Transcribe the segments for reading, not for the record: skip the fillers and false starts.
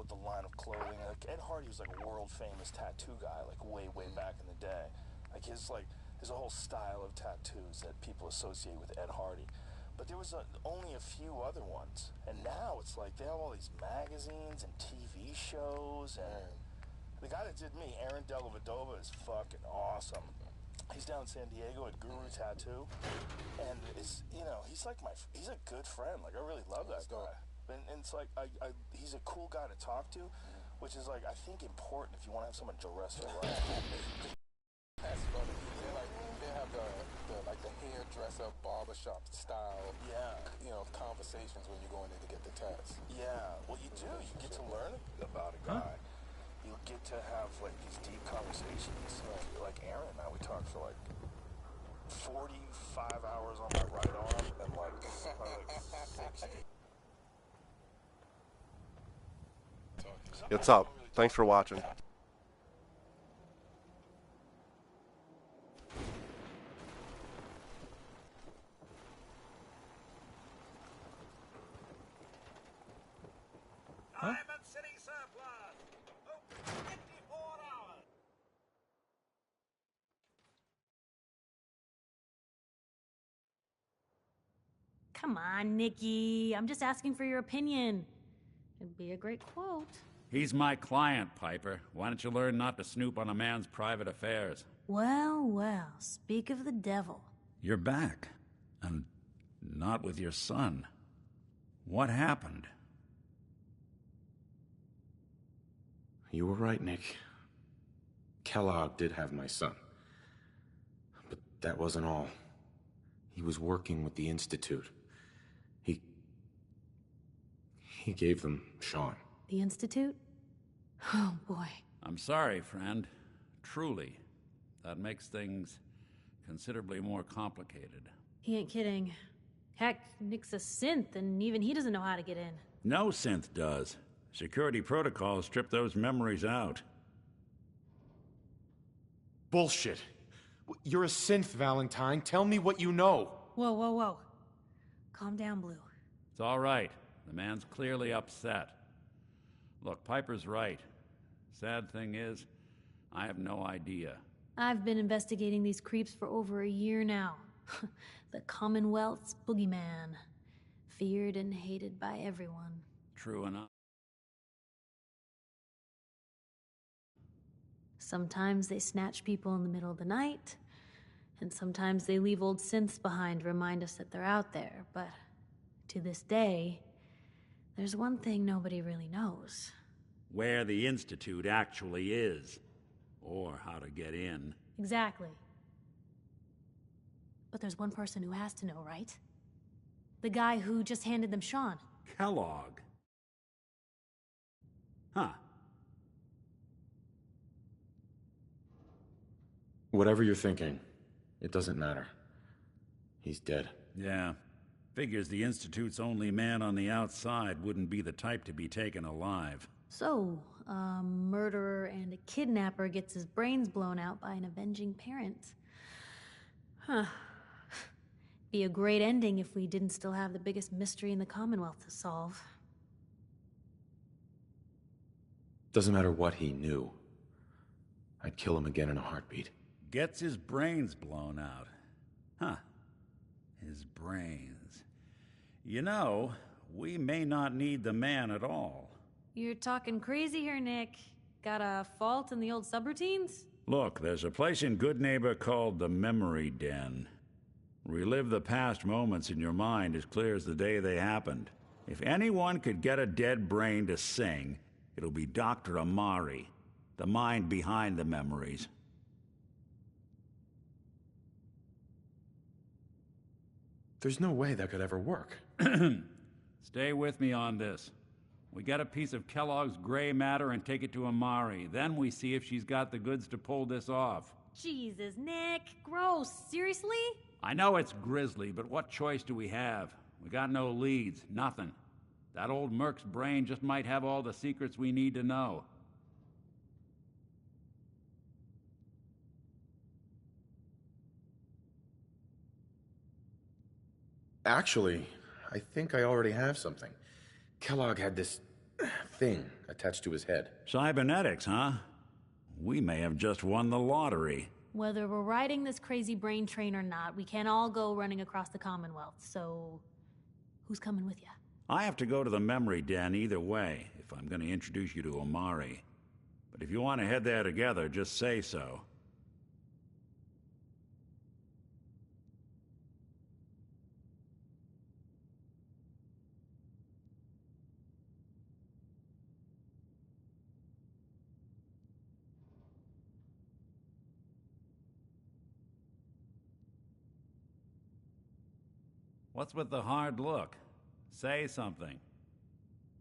with the line of clothing. Like Ed Hardy was like a world famous tattoo guy, like way back in the day. Like his whole style of tattoos that people associate with Ed Hardy. But there was only a few other ones, and now it's like they have all these magazines and TV shows. And the guy that did me, Aaron Dellavedova, is fucking awesome. He's down in San Diego at Guru Tattoo, and he's like he's a good friend. Like I really love that guy. And it's like he's a cool guy to talk to, which is like I think important if you want to have someone dress you right. That's funny. They have the hairdresser barbershop style, conversations when you go in there to get the tats. Yeah, well you do. You get to learn about a guy. You get to have like these deep conversations. Like Aaron and I, we talked for like 45 hours on my right arm and like 60. What's up? Thanks for watching. City surplus. Open 54 hours. Come on, Nikki. I'm just asking for your opinion. It'd be a great quote. He's my client, Piper. Why don't you learn not to snoop on a man's private affairs? Well, well, speak of the devil. You're back. And not with your son. What happened? You were right, Nick. Kellogg did have my son. But that wasn't all. He was working with the Institute. He gave them Sean. The Institute? Oh, boy. I'm sorry, friend. Truly. That makes things considerably more complicated. He ain't kidding. Heck, Nick's a synth, and even he doesn't know how to get in. No synth does. Security protocols strip those memories out. Bullshit. You're a synth, Valentine. Tell me what you know. Whoa, whoa, whoa. Calm down, Blue. It's all right. The man's clearly upset. Look, Piper's right. Sad thing is, I have no idea. I've been investigating these creeps for over a year now. The Commonwealth's boogeyman. Feared and hated by everyone. True enough. Sometimes they snatch people in the middle of the night, and sometimes they leave old synths behind to remind us that they're out there. But to this day, there's one thing nobody really knows. Where the Institute actually is. Or how to get in. Exactly. But there's one person who has to know, right? The guy who just handed them Sean. Kellogg. Huh. Whatever you're thinking, it doesn't matter. He's dead. Yeah. Figures the Institute's only man on the outside wouldn't be the type to be taken alive. So, a murderer and a kidnapper gets his brains blown out by an avenging parent. Huh. Be a great ending if we didn't still have the biggest mystery in the Commonwealth to solve. Doesn't matter what he knew. I'd kill him again in a heartbeat. Gets his brains blown out. Huh. His brains. You know, we may not need the man at all. You're talking crazy here, Nick. Got a fault in the old subroutines? Look, there's a place in Good Neighbor called the Memory Den. Relive the past moments in your mind as clear as the day they happened. If anyone could get a dead brain to sing, it'll be Dr. Amari, the mind behind the memories. There's no way that could ever work. Stay with me on this. We get a piece of Kellogg's gray matter and take it to Amari. Then we see if she's got the goods to pull this off. Jesus, Nick. Gross. Seriously? I know it's grisly, but what choice do we have? We got no leads. Nothing. That old Merc's brain just might have all the secrets we need to know. Actually, I think I already have something. Kellogg had this thing attached to his head. Cybernetics, huh? We may have just won the lottery. Whether we're riding this crazy brain train or not, we can't all go running across the Commonwealth, so who's coming with you? I have to go to the memory den either way, if I'm going to introduce you to Omari. But if you want to head there together, just say so. What's with the hard look? Say something.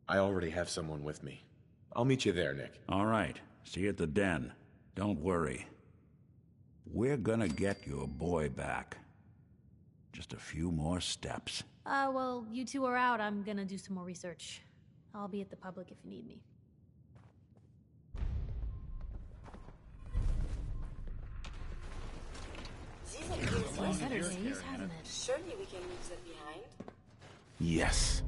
I already have someone with me. I'll meet you there, Nick. All right. See you at the den. Don't worry. We're gonna get your boy back. Just a few more steps. Well, you two are out. I'm gonna do some more research. I'll be at the public if you need me. Better days, hasn't it? Surely we can leave that behind. Yes.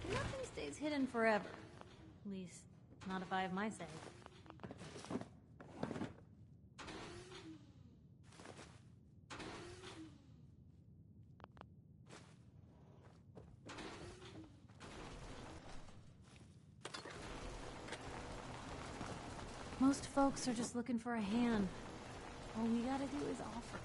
Nothing stays hidden forever. At least, not if I have my say. Most folks are just looking for a hand. All we gotta do is offer.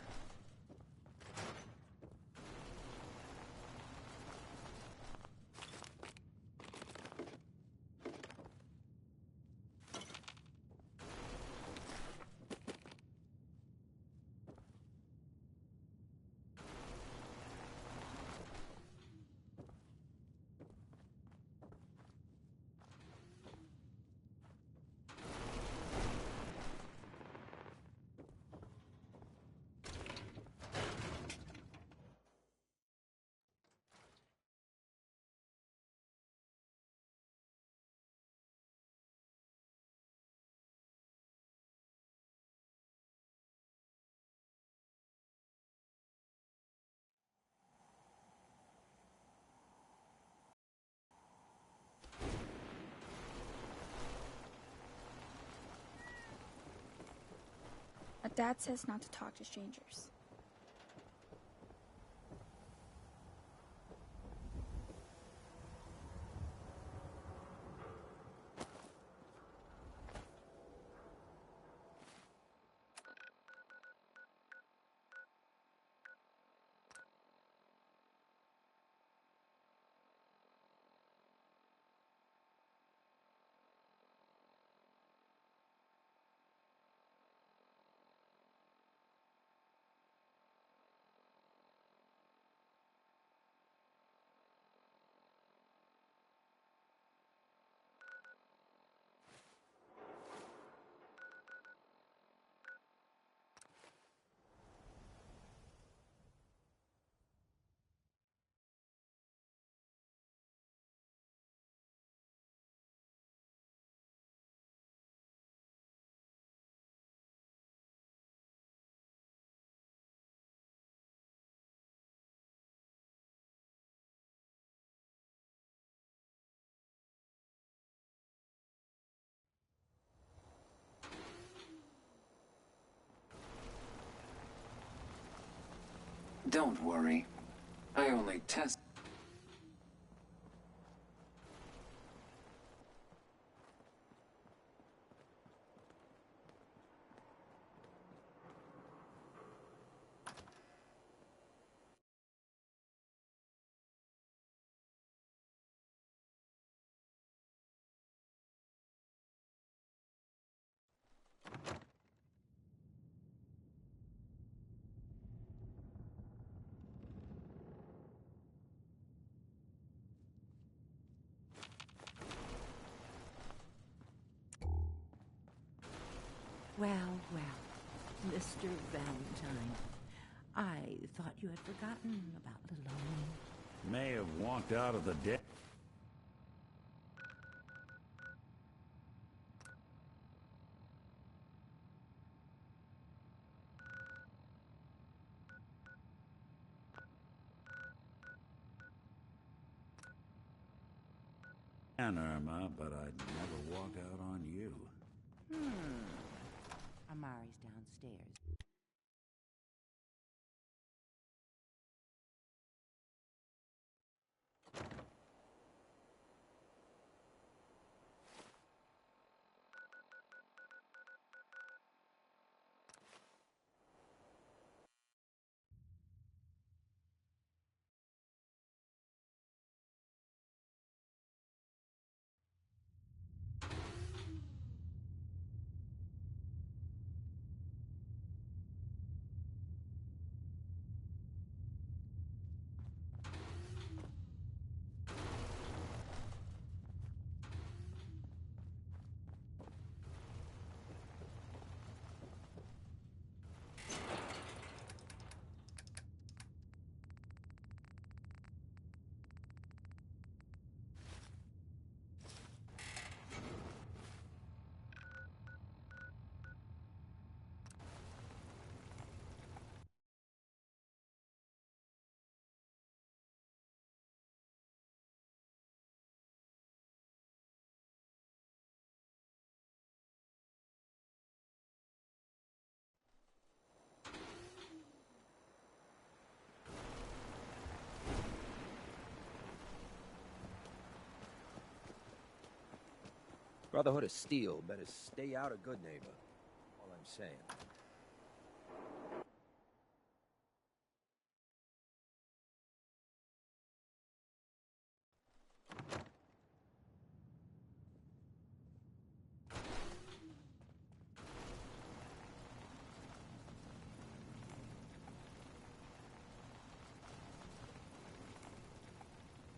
Dad says not to talk to strangers. Don't worry. I only test. Well, Mr. Valentine, I thought you had forgotten about little Owen. May have walked out of the den. And Irma, but I'd never walk out on you. Amari's downstairs. Brotherhood of Steel better stay out of Good Neighbor. All I'm saying.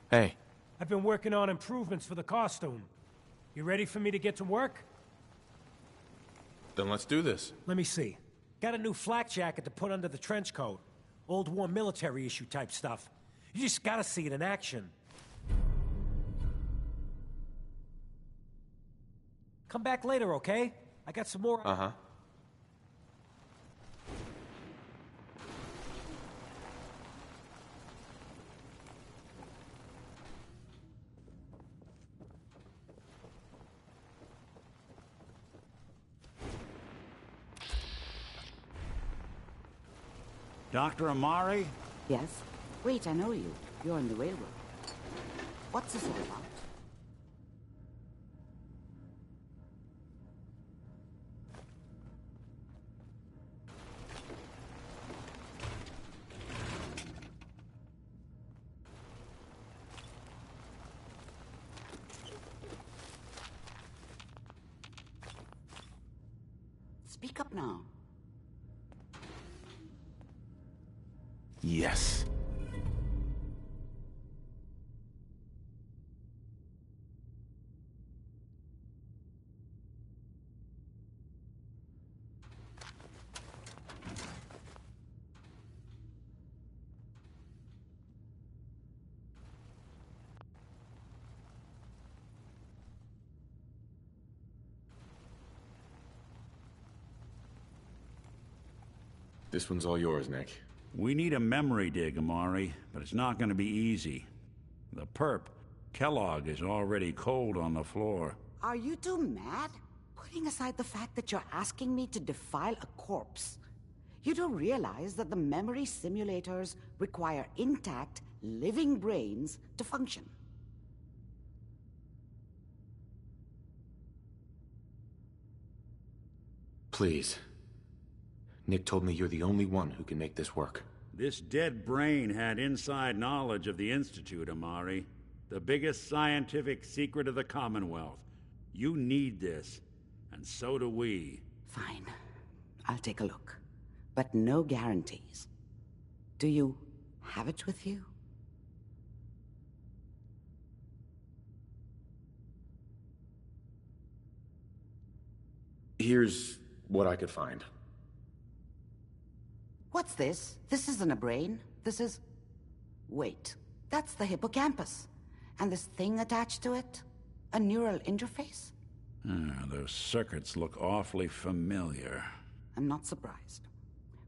Hey. I've been working on improvements for the costume. You ready for me to get to work? Then let's do this. Let me see. Got a new flak jacket to put under the trench coat. Old war military issue type stuff. You just gotta see it in action. Come back later, okay? I got some more... Uh-huh. Dr. Amari? Yes? Wait, I know you. You're on the railroad. What's this all about? Speak up now. Yes. This one's all yours, Nick. We need a memory dig, Amari, but it's not going to be easy. The perp, Kellogg, is already cold on the floor. Are you two mad? Putting aside the fact that you're asking me to defile a corpse, you don't realize that the memory simulators require intact, living brains to function. Please. Nick told me you're the only one who can make this work. This dead brain had inside knowledge of the Institute, Amari. The biggest scientific secret of the Commonwealth. You need this, and so do we. Fine. I'll take a look. But no guarantees. Do you have it with you? Here's what I could find. What's this? This isn't a brain. This is... Wait. That's the hippocampus. And this thing attached to it? A neural interface? Those circuits look awfully familiar. I'm not surprised.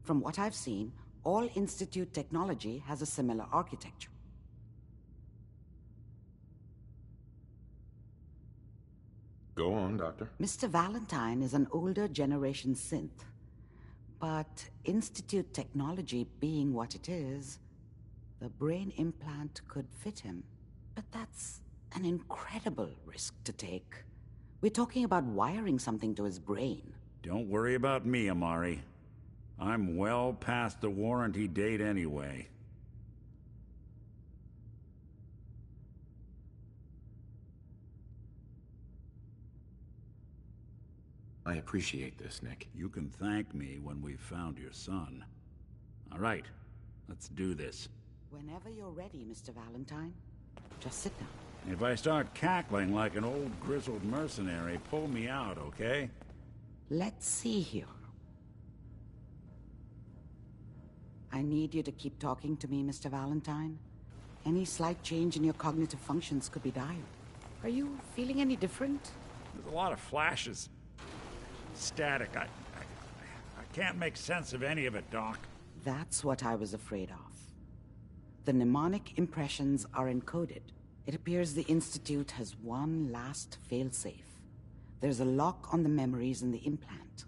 From what I've seen, all Institute technology has a similar architecture. Go on, Doctor. Mr. Valentine is an older generation synth. But Institute technology being what it is, the brain implant could fit him. But that's an incredible risk to take. We're talking about wiring something to his brain. Don't worry about me, Amari. I'm well past the warranty date anyway. I appreciate this, Nick. You can thank me when we've found your son. All right, let's do this. Whenever you're ready, Mr. Valentine, just sit down. If I start cackling like an old grizzled mercenary, pull me out, okay? Let's see here. I need you to keep talking to me, Mr. Valentine. Any slight change in your cognitive functions could be dire. Are you feeling any different? There's a lot of flashes. Static. I can't make sense of any of it, Doc. That's what I was afraid of. The mnemonic impressions are encoded. It appears the Institute has one last failsafe. There's a lock on the memories in the implant.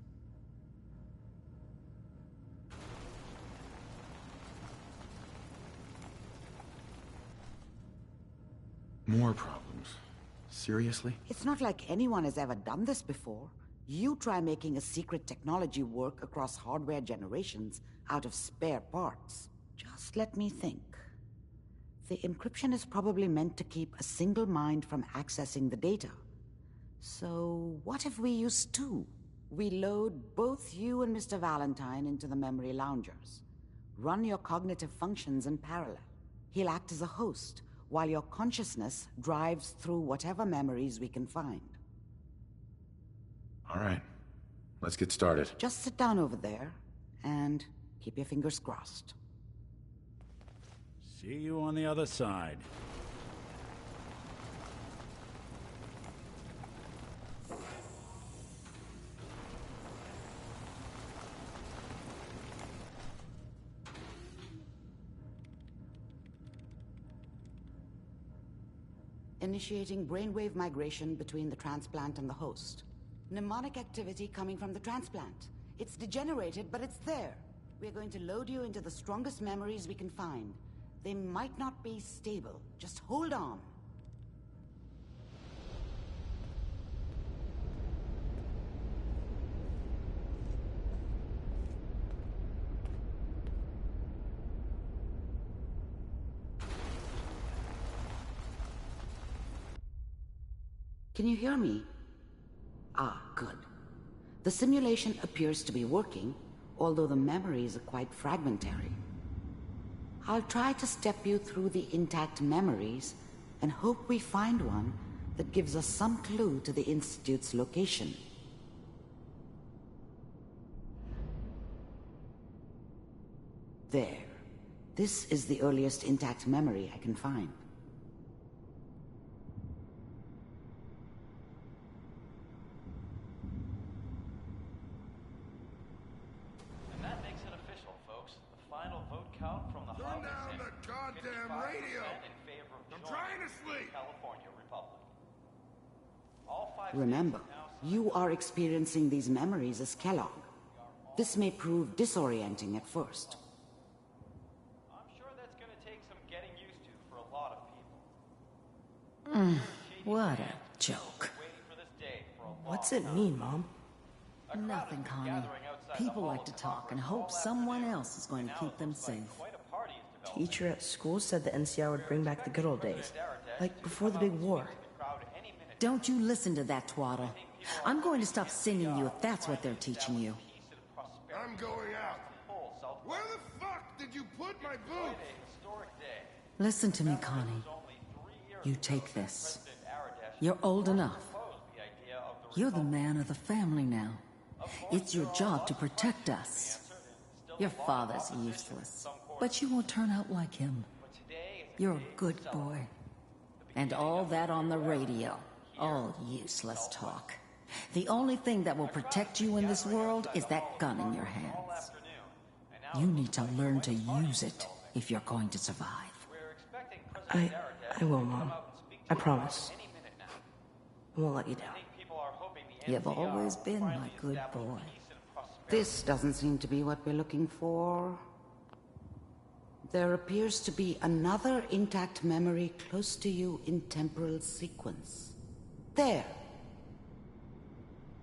More problems. Seriously? It's not like anyone has ever done this before. You try making a secret technology work across hardware generations out of spare parts. Just let me think. The encryption is probably meant to keep a single mind from accessing the data. So what if we use two? We load both you and Mr. Valentine into the memory loungers. Run your cognitive functions in parallel. He'll act as a host, while your consciousness drives through whatever memories we can find. All right. Let's get started. Just sit down over there, and keep your fingers crossed. See you on the other side. Initiating brainwave migration between the transplant and the host. Mnemonic activity coming from the transplant. It's degenerated, but it's there. We're going to load you into the strongest memories we can find. They might not be stable. Just hold on. Can you hear me? Ah, good. The simulation appears to be working, although the memories are quite fragmentary. I'll try to step you through the intact memories and hope we find one that gives us some clue to the Institute's location. There. This is the earliest intact memory I can find. Remember, you are experiencing these memories as Kellogg. This may prove disorienting at first. I'm sure that's going to take some getting used to for a lot of people. What a joke. What's it mean, Mom? Nothing, Connie. People like to talk and hope someone else is going to keep them safe. Teacher at school said the NCR would bring back the good old days, like before the big war. Don't you listen to that twaddle. I'm going to stop singing you if that's what they're teaching you. I'm going out. Where the fuck did you put my boots? Listen to me, Connie. You take this. You're old enough. You're the man of the family now. It's your job to protect us. Your father's useless, but you won't turn out like him. You're a good boy. And all that on the radio. All useless talk. The only thing that will protect you in this world is that gun in your hands. You need to learn to use it if you're going to survive. I will, Mom. I promise. I won't let you down. You've always been my good boy. This doesn't seem to be what we're looking for. There appears to be another intact memory close to you in temporal sequence. There.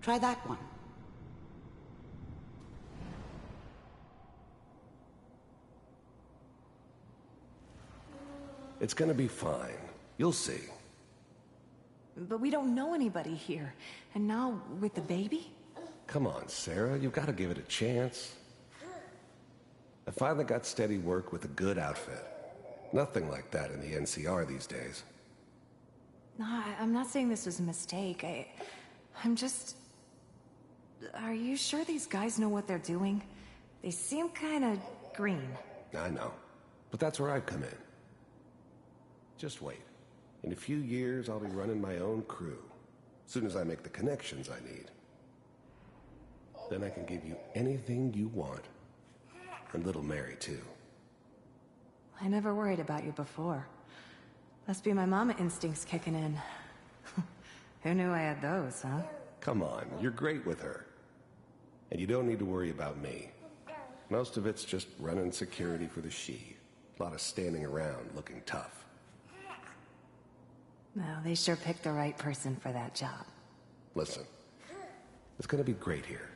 Try that one. It's gonna be fine. You'll see. But we don't know anybody here. And now, with the baby? Come on, Sarah, you've got to give it a chance. I finally got steady work with a good outfit. Nothing like that in the NCR these days. No, I'm not saying this was a mistake. I'm just... Are you sure these guys know what they're doing? They seem kind of green. I know. But that's where I come in. Just wait. In a few years, I'll be running my own crew. As soon as I make the connections I need. Then I can give you anything you want. And little Mary, too. I never worried about you before. Must be my mama instincts kicking in. Who knew I had those, huh? Come on, you're great with her. And you don't need to worry about me. Most of it's just running security for the she. A lot of standing around looking tough. No, they sure picked the right person for that job. Listen, it's gonna be great here.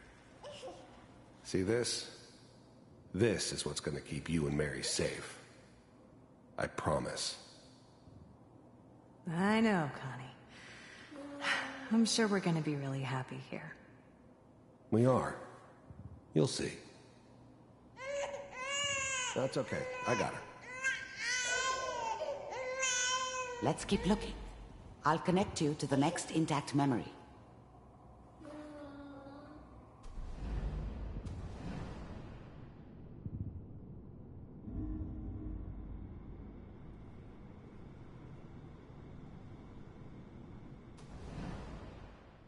See this? This is what's gonna keep you and Mary safe. I promise. I know, Connie. I'm sure we're gonna be really happy here. We are. You'll see. That's okay. I got her. Let's keep looking. I'll connect you to the next intact memory.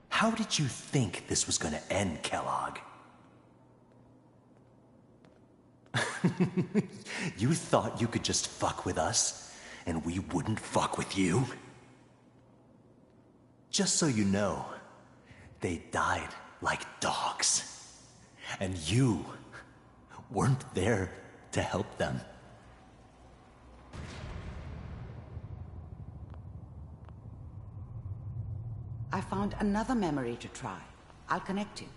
How did you think this was gonna end, Kellogg? You thought you could just fuck with us, and we wouldn't fuck with you? Just so you know, they died like dogs. And you weren't there to help them. I found another memory to try. I'll connect you.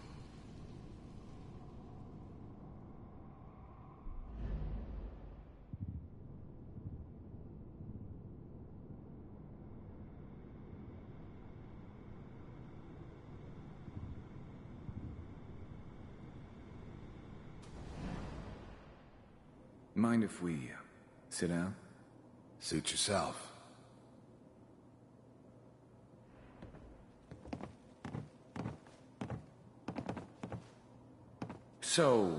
Mind if we sit down? Suit yourself. So,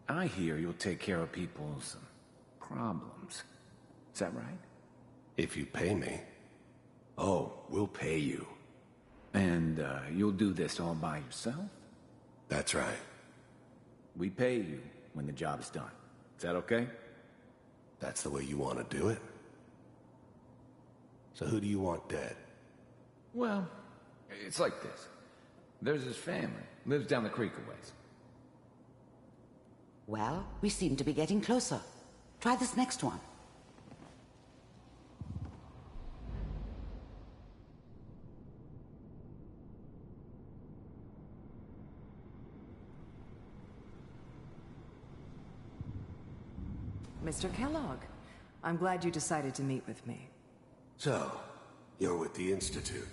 I hear you'll take care of people's problems. Is that right? If you pay me. Oh, we'll pay you. And, you'll do this all by yourself? That's right. We pay you when the job is done. Is that okay? That's the way you want to do it? So who do you want dead? Well, it's like this. There's his family. Lives down the creek a ways. Well, we seem to be getting closer. Try this next one. Mr. Kellogg, I'm glad you decided to meet with me. So, you're with the Institute.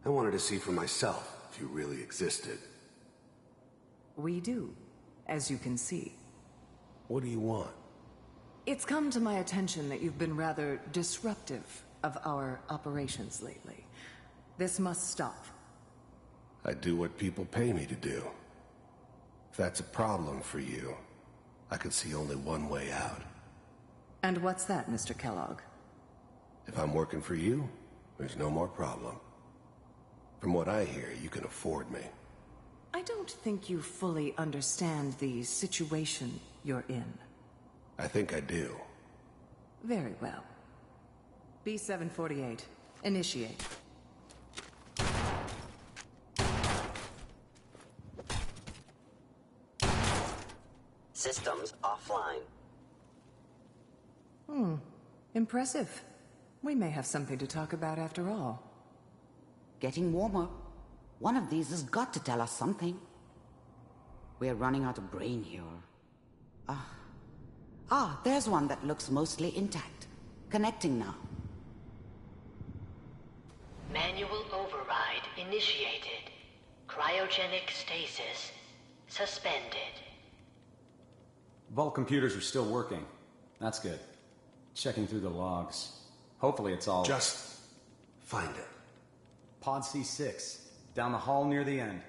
I wanted to see for myself if you really existed. We do, as you can see. What do you want? It's come to my attention that you've been rather disruptive of our operations lately. This must stop. I do what people pay me to do. If that's a problem for you, I could see only one way out. And what's that, Mr. Kellogg? If I'm working for you, there's no more problem. From what I hear, you can afford me. I don't think you fully understand the situation you're in. I think I do. Very well. B748, initiate. Systems offline. Impressive. We may have something to talk about after all. Getting warmer. One of these has got to tell us something. We're running out of brain here. There's one that looks mostly intact. Connecting now. Manual override initiated. Cryogenic stasis suspended. Vault computers are still working. That's good. Checking through the logs. Hopefully it's all... Just find it. Pod C6. Down the hall near the end.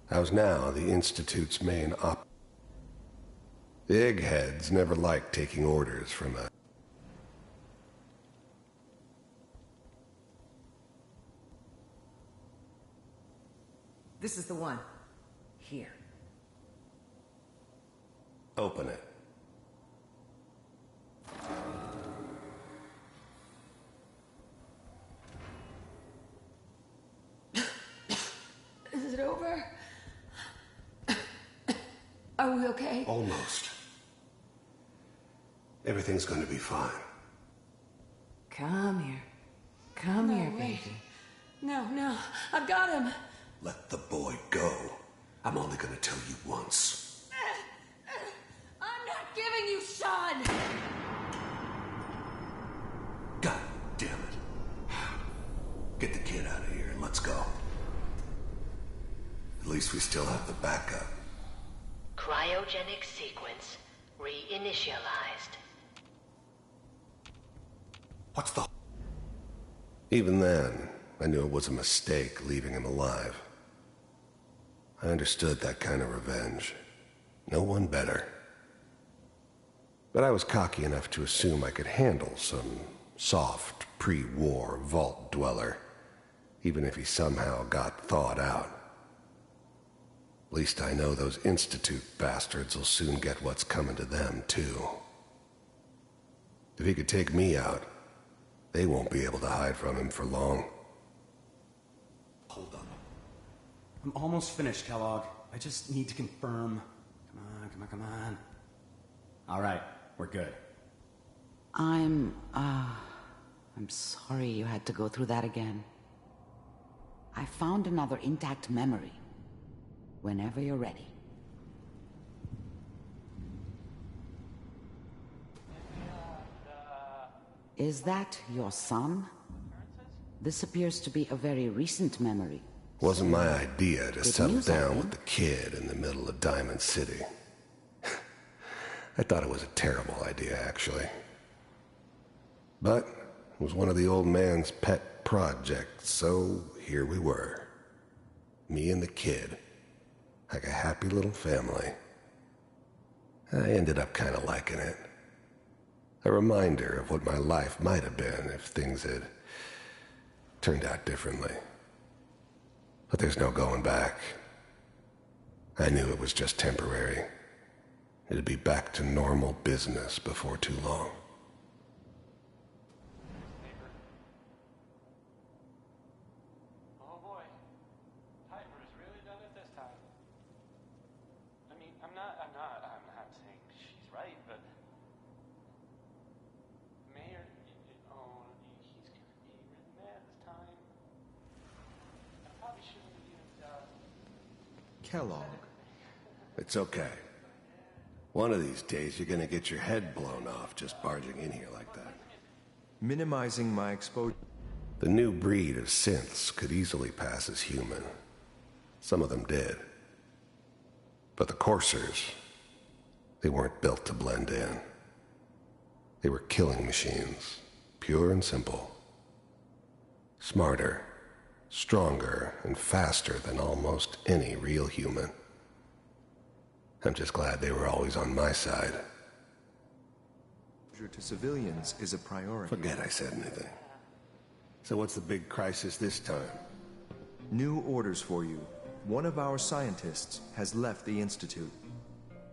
How's now the Institute's main The eggheads never liked taking orders from a... This is the one. Here. Open it. Is it over? Are we okay? Almost. Everything's going to be fine. Come here. Come here, wait. baby. No, I've got him. Let the boy go. I'm only going to tell you once. I'm not giving you Sean! God damn it. Get the kid out of here and let's go. At least we still have the backup. Cryogenic sequence reinitialized. What's the... Even then, I knew it was a mistake leaving him alive. I understood that kind of revenge. No one better. But I was cocky enough to assume I could handle some soft, pre-war vault dweller, even if he somehow got thawed out. At least I know those Institute bastards will soon get what's coming to them, too. If he could take me out, they won't be able to hide from him for long. Hold on. I'm almost finished, Kellogg. I just need to confirm. Come on. All right, we're good. I'm sorry you had to go through that again. I found another intact memory. Whenever you're ready. Is that your son? This appears to be a very recent memory. Wasn't my idea to settle down with the kid in the middle of Diamond City. I thought it was a terrible idea, actually. But it was one of the old man's pet projects, so here we were. Me and the kid. Like a happy little family. I ended up kind of liking it. A reminder of what my life might have been if things had turned out differently. But there's no going back. I knew it was just temporary. It'd be back to normal business before too long. Oh boy. Piper's really done it this time. I mean, I'm not saying she's right, but Mayor, he's gonna be really mad this time. I probably shouldn't have even Kellogg. It's okay. One of these days you're gonna get your head blown off just barging in here like that. Minimizing my exposure. The new breed of synths could easily pass as human. Some of them did. But the coursers, they weren't built to blend in. They were killing machines, pure and simple. Smarter, stronger, and faster than almost any real human. I'm just glad they were always on my side. To civilians is a priority. Forget I said anything. So what's the big crisis this time? New orders for you. One of our scientists has left the Institute.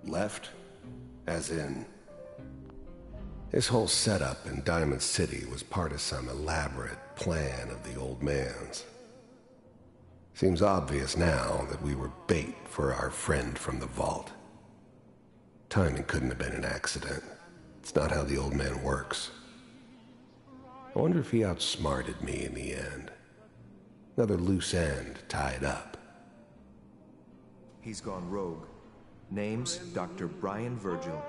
Left? As in... This whole setup in Diamond City was part of some elaborate plan of the old man's. Seems obvious now that we were bait for our friend from the vault. Timing couldn't have been an accident. It's not how the old man works. I wonder if he outsmarted me in the end. Another loose end tied up. He's gone rogue. Name's Dr. Brian Virgil.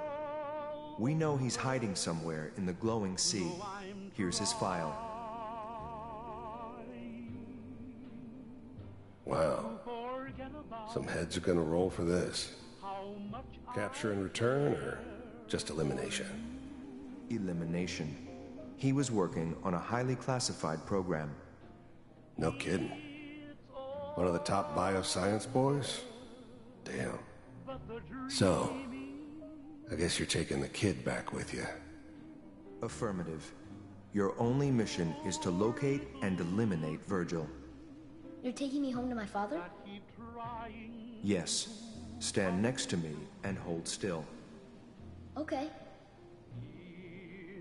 We know he's hiding somewhere in the glowing sea. Here's his file. Wow. Some heads are gonna roll for this. Capture and return, or just elimination? Elimination. He was working on a highly classified program. No kidding. One of the top bioscience boys? Damn. So, I guess you're taking the kid back with you. Affirmative. Your only mission is to locate and eliminate Virgil. You're taking me home to my father? Yes. Stand next to me and hold still. Okay.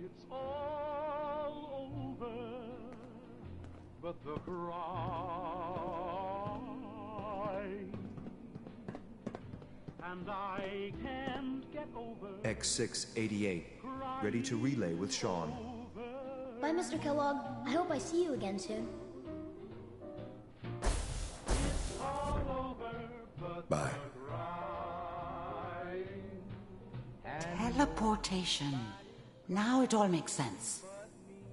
It's all over, but the cry, and I can't get over. X688, ready to relay with Sean. Bye, Mr. Kellogg. I hope I see you again soon. Bye. Teleportation. Now it all makes sense.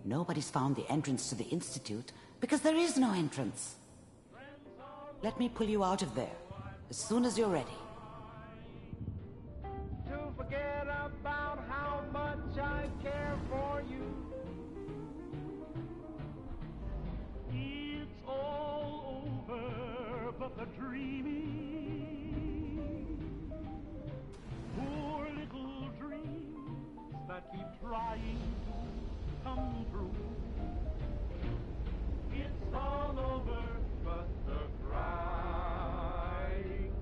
Nobody's found the entrance to the Institute because there is no entrance. Let me pull you out of there as soon as you're ready. To forget about how much I care for you. It's all over, but the dreaming. Poor little dreams that keep trying to come true. It's all over, but the crying,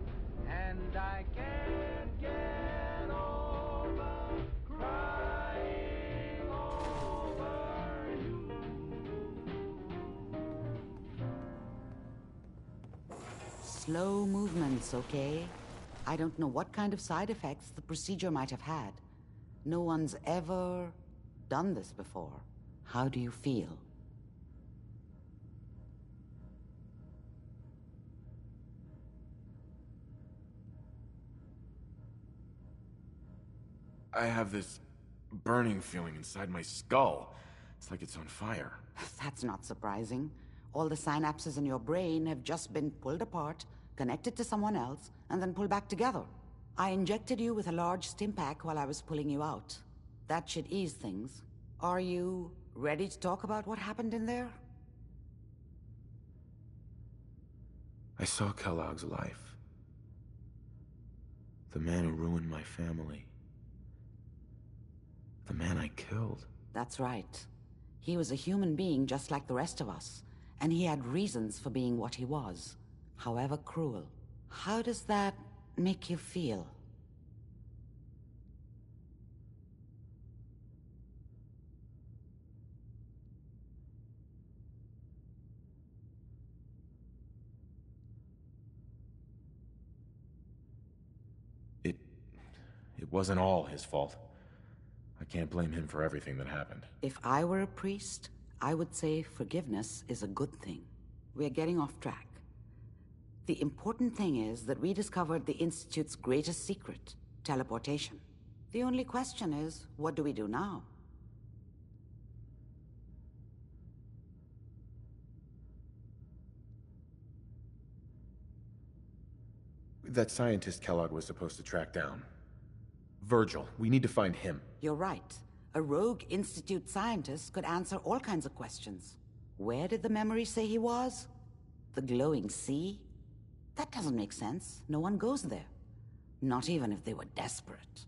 and I can't get over crying over you. Slow movements, okay? I don't know what kind of side effects the procedure might have had. No one's ever done this before. How do you feel? I have this burning feeling inside my skull. It's like it's on fire. That's not surprising. All the synapses in your brain have just been pulled apart, connected to someone else, and then pulled back together. I injected you with a large stim pack while I was pulling you out. That should ease things. Are you ready to talk about what happened in there? I saw Kellogg's life. The man who ruined my family. The man I killed. That's right. He was a human being just like the rest of us, and he had reasons for being what he was, however cruel. How does that make you feel? It wasn't all his fault. I can't blame him for everything that happened. If I were a priest, I would say forgiveness is a good thing. We're getting off track. The important thing is that we discovered the Institute's greatest secret, teleportation. The only question is, what do we do now? That scientist Kellogg was supposed to track down. Virgil, we need to find him. You're right. A rogue Institute scientist could answer all kinds of questions. Where did the memory say he was? The glowing sea? That doesn't make sense. No one goes there. Not even if they were desperate.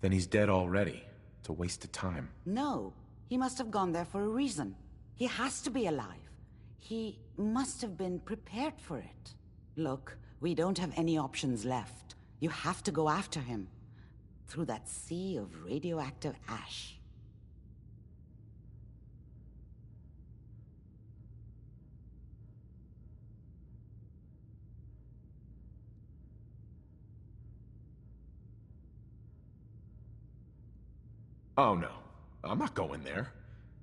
Then he's dead already. It's a waste of time. No. He must have gone there for a reason. He has to be alive. He must have been prepared for it. Look, we don't have any options left. You have to go after him. Through that sea of radioactive ash. Oh no, I'm not going there.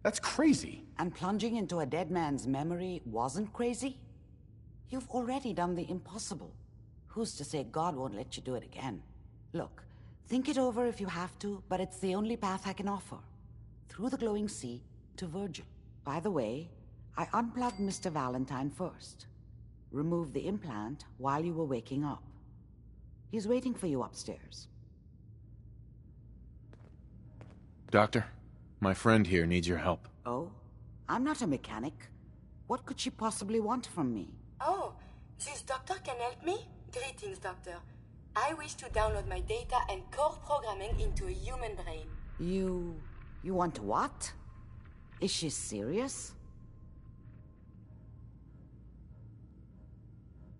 That's crazy. And plunging into a dead man's memory wasn't crazy? You've already done the impossible. Who's to say God won't let you do it again? Look, think it over if you have to, but it's the only path I can offer. Through the glowing sea to Virgil. By the way, I unplugged Mr. Valentine first. Removed the implant while you were waking up. He's waiting for you upstairs. Doctor, my friend here needs your help. Oh? I'm not a mechanic. What could she possibly want from me? Oh, this doctor can help me? Greetings, doctor. I wish to download my data and core programming into a human brain. You want what? Is she serious?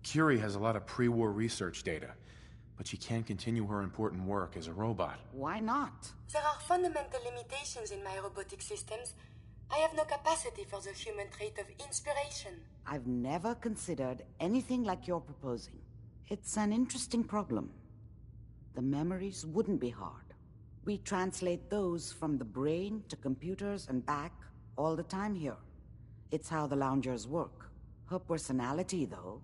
Curie has a lot of pre-war research data, but she can't continue her important work as a robot. Why not? There are fundamental limitations in my robotic systems. I have no capacity for the human trait of inspiration. I've never considered anything like you're proposing. It's an interesting problem. The memories wouldn't be hard. We translate those from the brain to computers and back all the time here. It's how the loungers work. Her personality, though,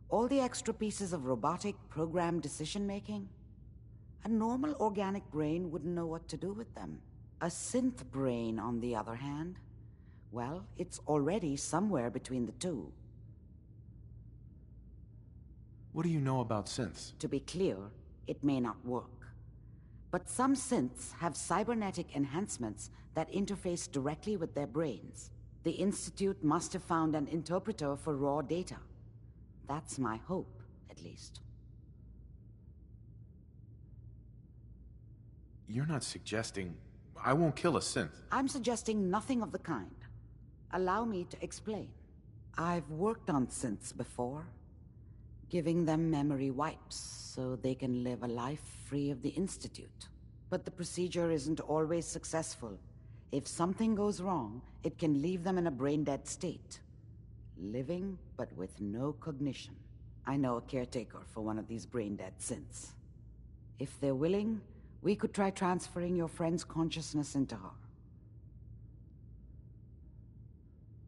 all the extra pieces of robotic programmed decision-making, a normal organic brain wouldn't know what to do with them. A synth brain, on the other hand, well, it's already somewhere between the two. What do you know about synths? To be clear, it may not work. But some synths have cybernetic enhancements that interface directly with their brains. The Institute must have found an interpreter for raw data. That's my hope, at least. You're not suggesting... I won't kill a synth. I'm suggesting nothing of the kind. Allow me to explain. I've worked on synths before, giving them memory wipes so they can live a life free of the Institute. But the procedure isn't always successful. If something goes wrong, it can leave them in a brain-dead state. Living, but with no cognition. I know a caretaker for one of these brain-dead synths. If they're willing, we could try transferring your friend's consciousness into her.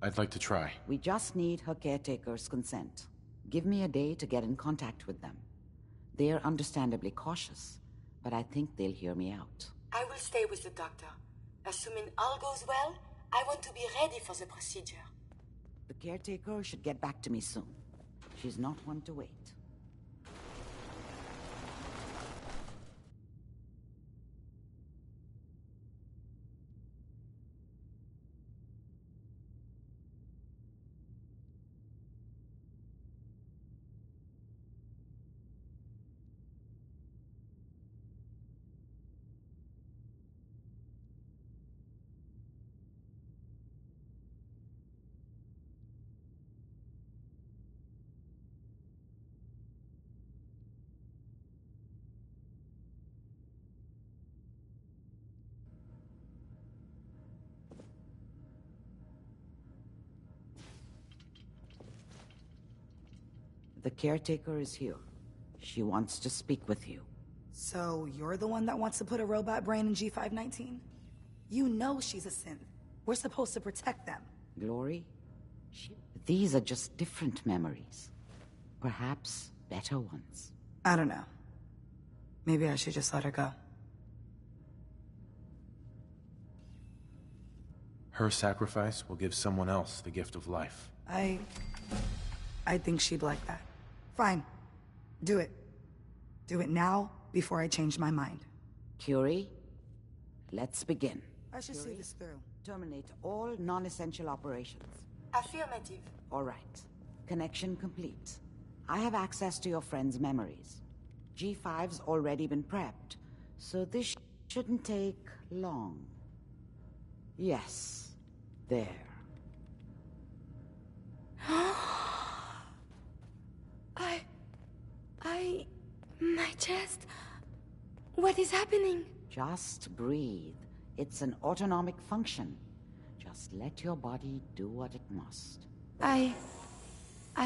I'd like to try. We just need her caretaker's consent. Give me a day to get in contact with them. They're understandably cautious, but I think they'll hear me out. I will stay with the doctor. Assuming all goes well, I want to be ready for the procedure. The caretaker should get back to me soon. She's not one to wait. The caretaker is here. She wants to speak with you. So you're the one that wants to put a robot brain in G519? You know she's a synth. We're supposed to protect them. Glory? These are just different memories. Perhaps better ones. I don't know. Maybe I should just let her go. Her sacrifice will give someone else the gift of life. I think she'd like that. Fine. Do it. Do it now, before I change my mind. Curie, let's begin. I should see this through. Terminate all non-essential operations. Affirmative. All right. Connection complete. I have access to your friend's memories. G5's already been prepped, so this shouldn't take long. Yes. There. chest. What is happening? Just breathe. It's an autonomic function. Just let your body do what it must. I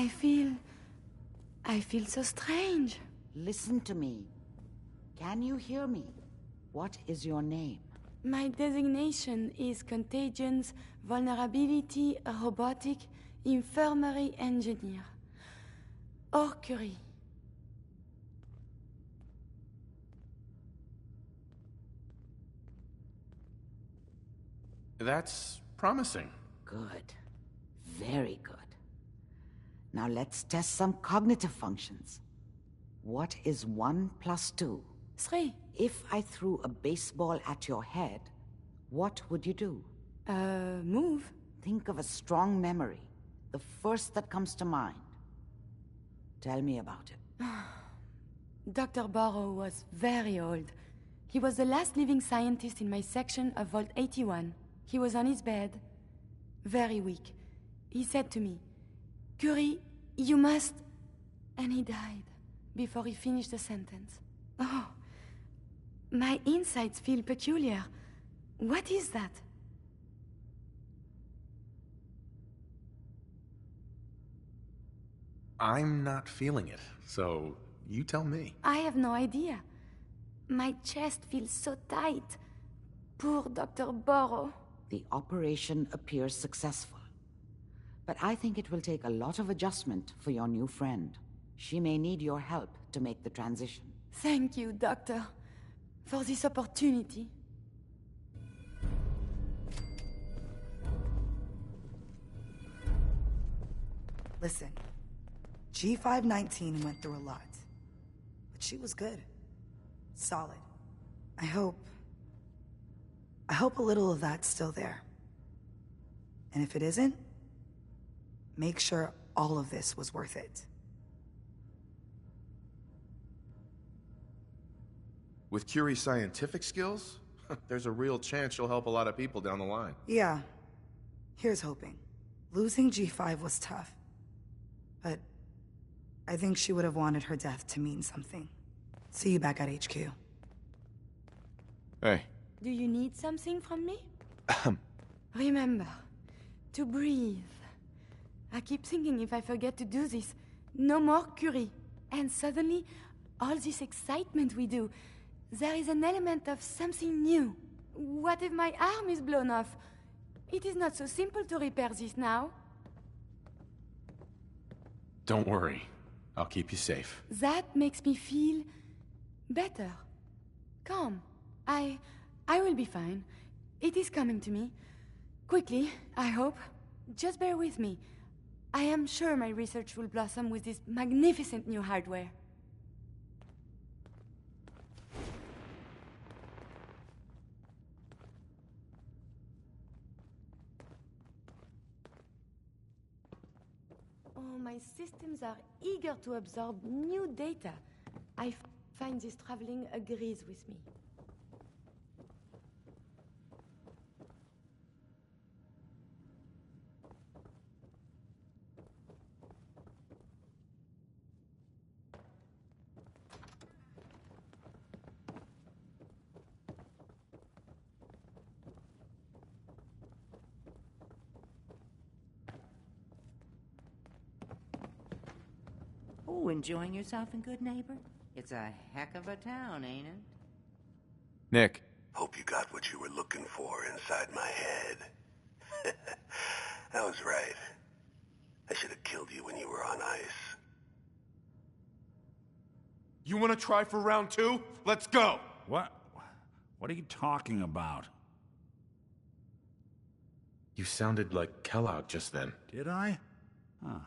feel so strange. Listen to me. Can you hear me? What is your name? My designation is Contagions Vulnerability Robotic Infirmary Engineer. Or Curie. That's promising. Good. Very good. Now let's test some cognitive functions. What is 1 plus 2? 3. If I threw a baseball at your head, what would you do? Move. Think of a strong memory. The first that comes to mind. Tell me about it. Dr. Burrow was very old. He was the last living scientist in my section of Vault 81. He was on his bed, very weak. He said to me, "Curie, you must..." And he died before he finished the sentence. Oh, my insides feel peculiar. What is that? I'm not feeling it, so you tell me. I have no idea. My chest feels so tight. Poor Dr. Burrow. The operation appears successful. But I think it will take a lot of adjustment for your new friend. She may need your help to make the transition. Thank you, Doctor, for this opportunity. Listen, G519 went through a lot, but she was good. Solid. I hope a little of that's still there. And if it isn't, make sure all of this was worth it. With Curie's scientific skills, there's a real chance she'll help a lot of people down the line. Yeah. Here's hoping. Losing G5 was tough. But I think she would have wanted her death to mean something. See you back at HQ. Hey. Do you need something from me? Remember, to breathe. I keep thinking if I forget to do this, no more Curie. And suddenly, all this excitement we do, there is an element of something new. What if my arm is blown off? It is not so simple to repair this now. Don't worry. I'll keep you safe. That makes me feel better. Calm. I will be fine. It is coming to me. Quickly, I hope. Just bear with me. I am sure my research will blossom with this magnificent new hardware. Oh, my systems are eager to absorb new data. I find this traveling agrees with me. Oh, enjoying yourself in Good Neighbor? It's a heck of a town, ain't it? Nick. Hope you got what you were looking for inside my head. I was right. I should have killed you when you were on ice. You want to try for round 2? Let's go! What are you talking about? You sounded like Kellogg just then. Did I? Huh.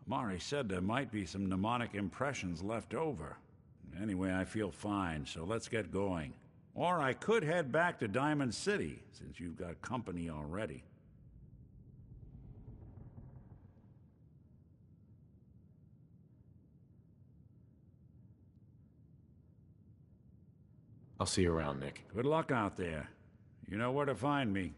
Amari said there might be some mnemonic impressions left over. Anyway, I feel fine, so let's get going. Or I could head back to Diamond City, since you've got company already. I'll see you around, Nick. Good luck out there. You know where to find me.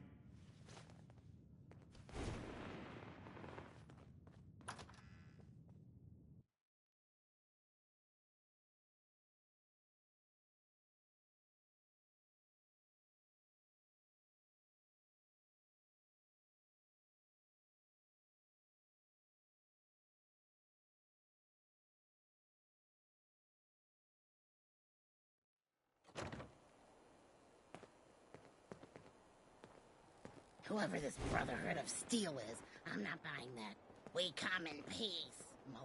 Whoever this Brotherhood of Steel is, I'm not buying that. We come in peace, Mo.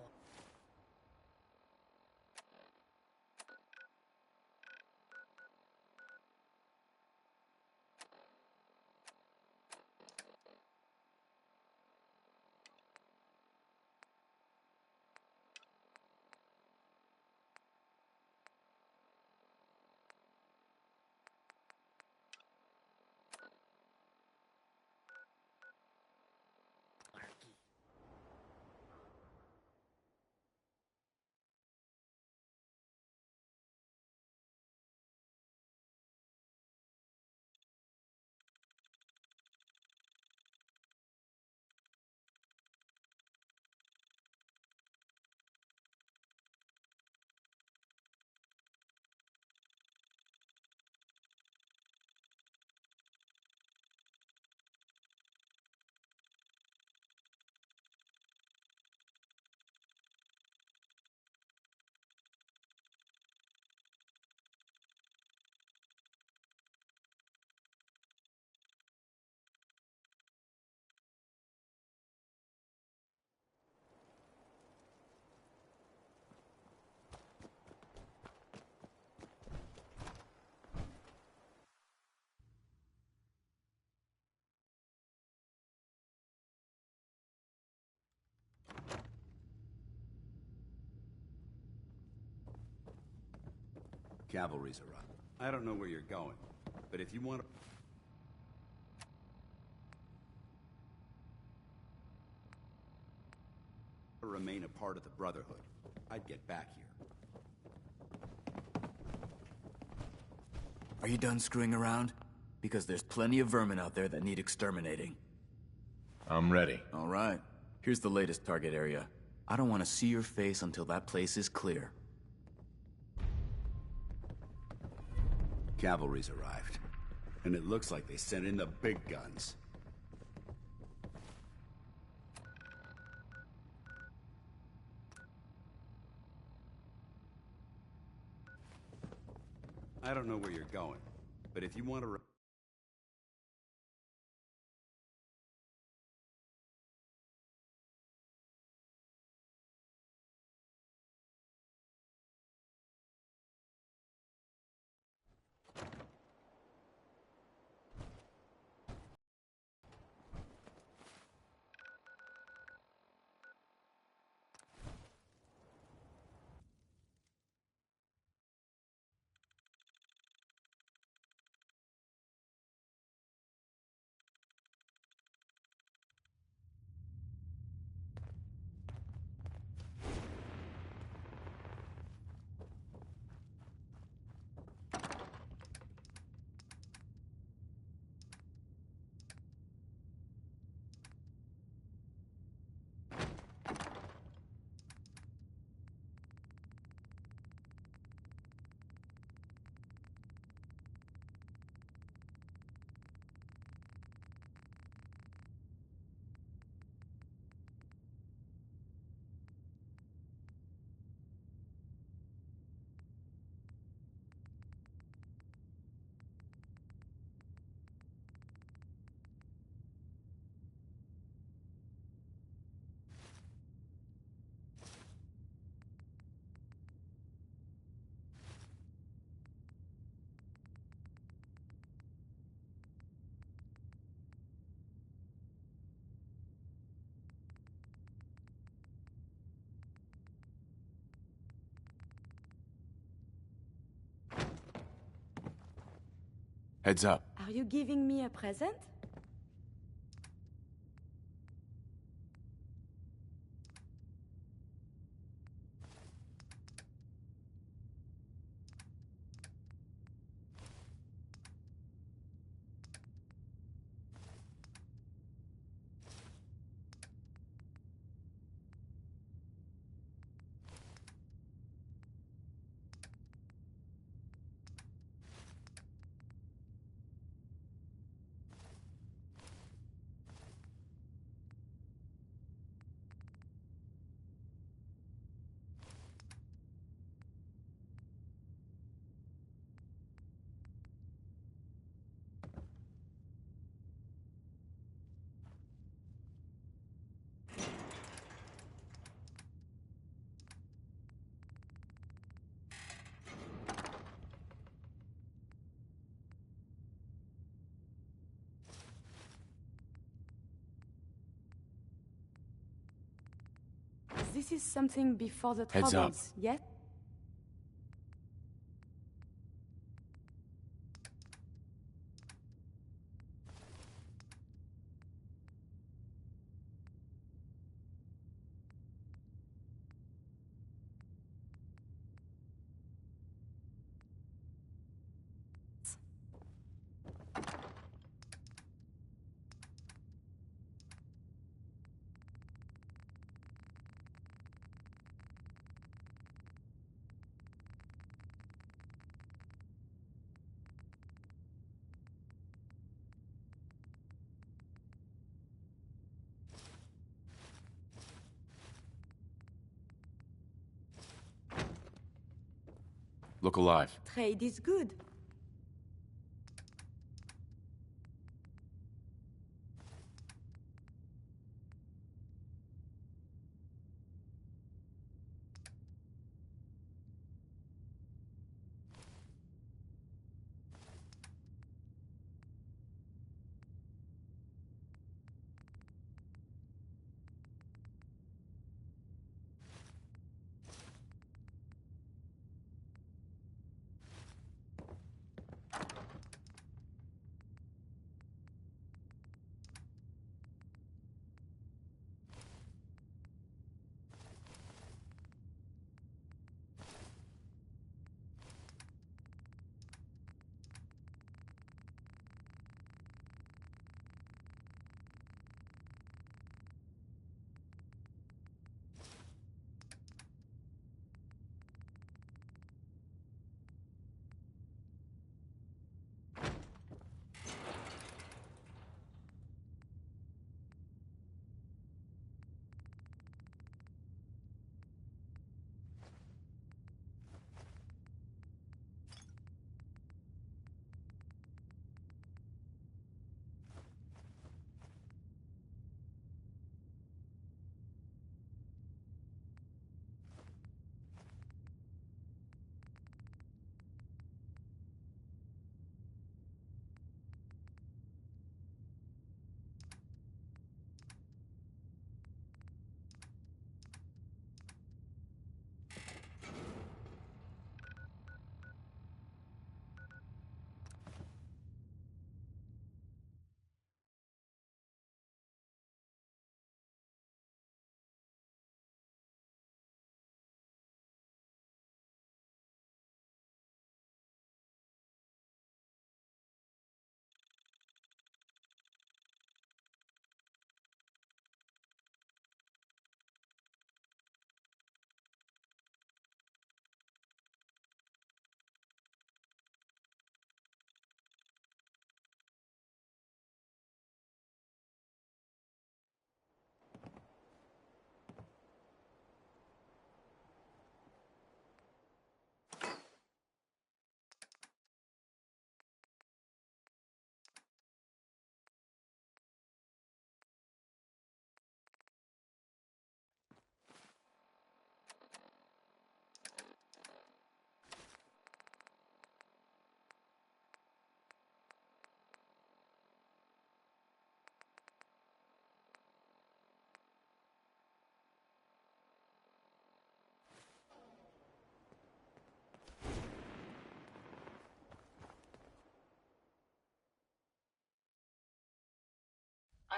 Cavalry's arrived. I don't know where you're going, but if you want to remain a part of the Brotherhood, I'd get back here. Are you done screwing around? Because there's plenty of vermin out there that need exterminating. I'm ready. All right. Here's the latest target area. I don't want to see your face until that place is clear. Cavalry's arrived, and it looks like they sent in the big guns. I don't know where you're going, but if you want to... Heads up. Are you giving me a present? This is something before the Heads up. troubles, yet? Look alive. Trade is good.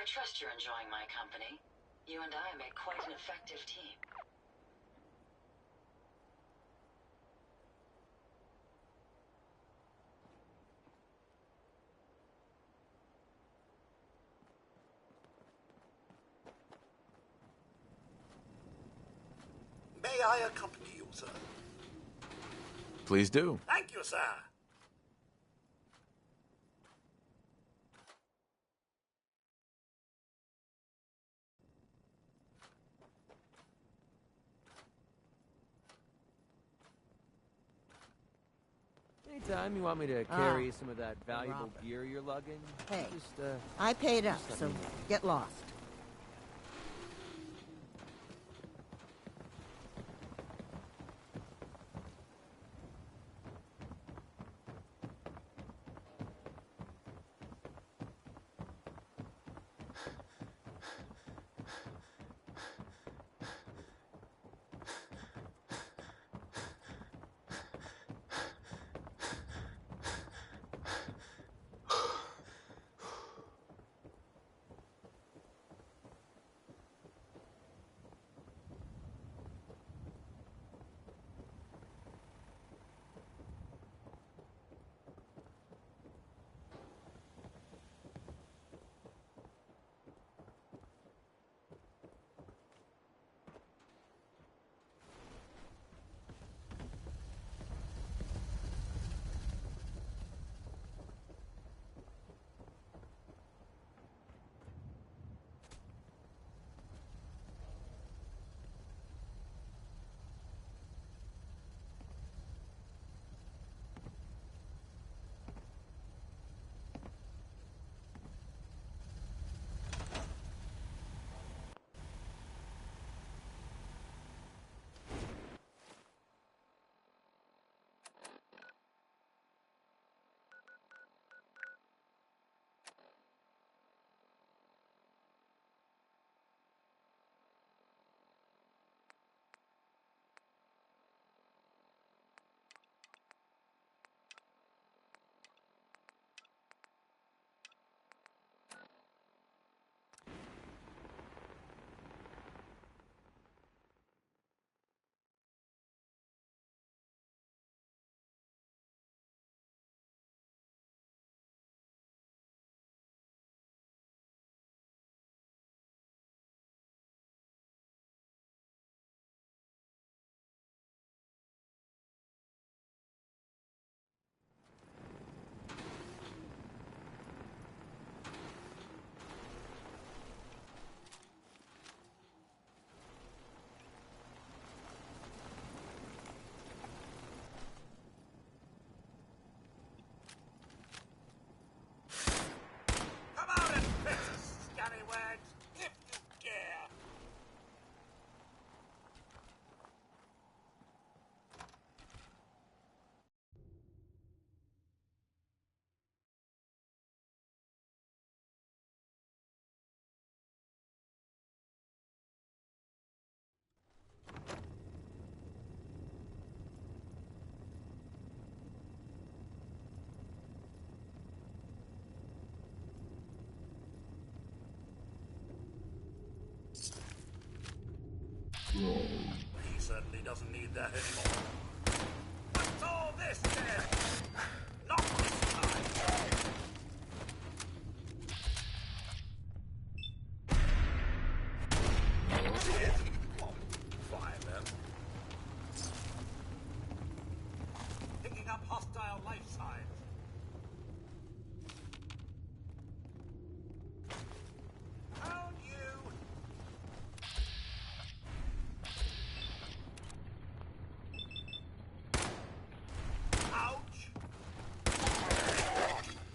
I trust you're enjoying my company. You and I make quite an effective team. May I accompany you, sir? Please do. Thank you, sir. Anytime you want me to carry some of that valuable gear you're lugging, Hey, just, I paid up, just so let me know. get lost. He certainly doesn't need that anymore. What's all this then? Not this time. Fine then. Picking up hostile life signs. Found you. Ouch!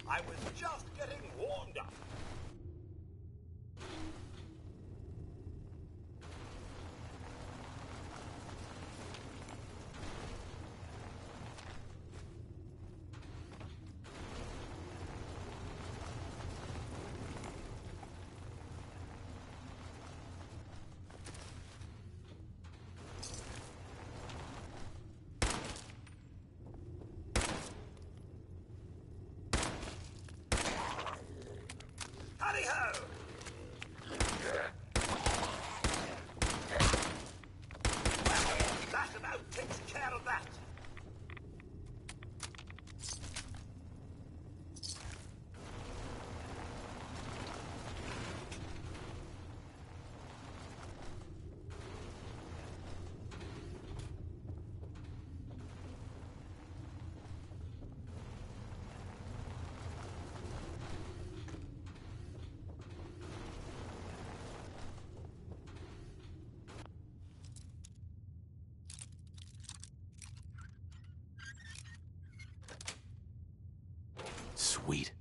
I was just getting warmed up. Howdy-ho! Well, that about takes care of that. Sweet.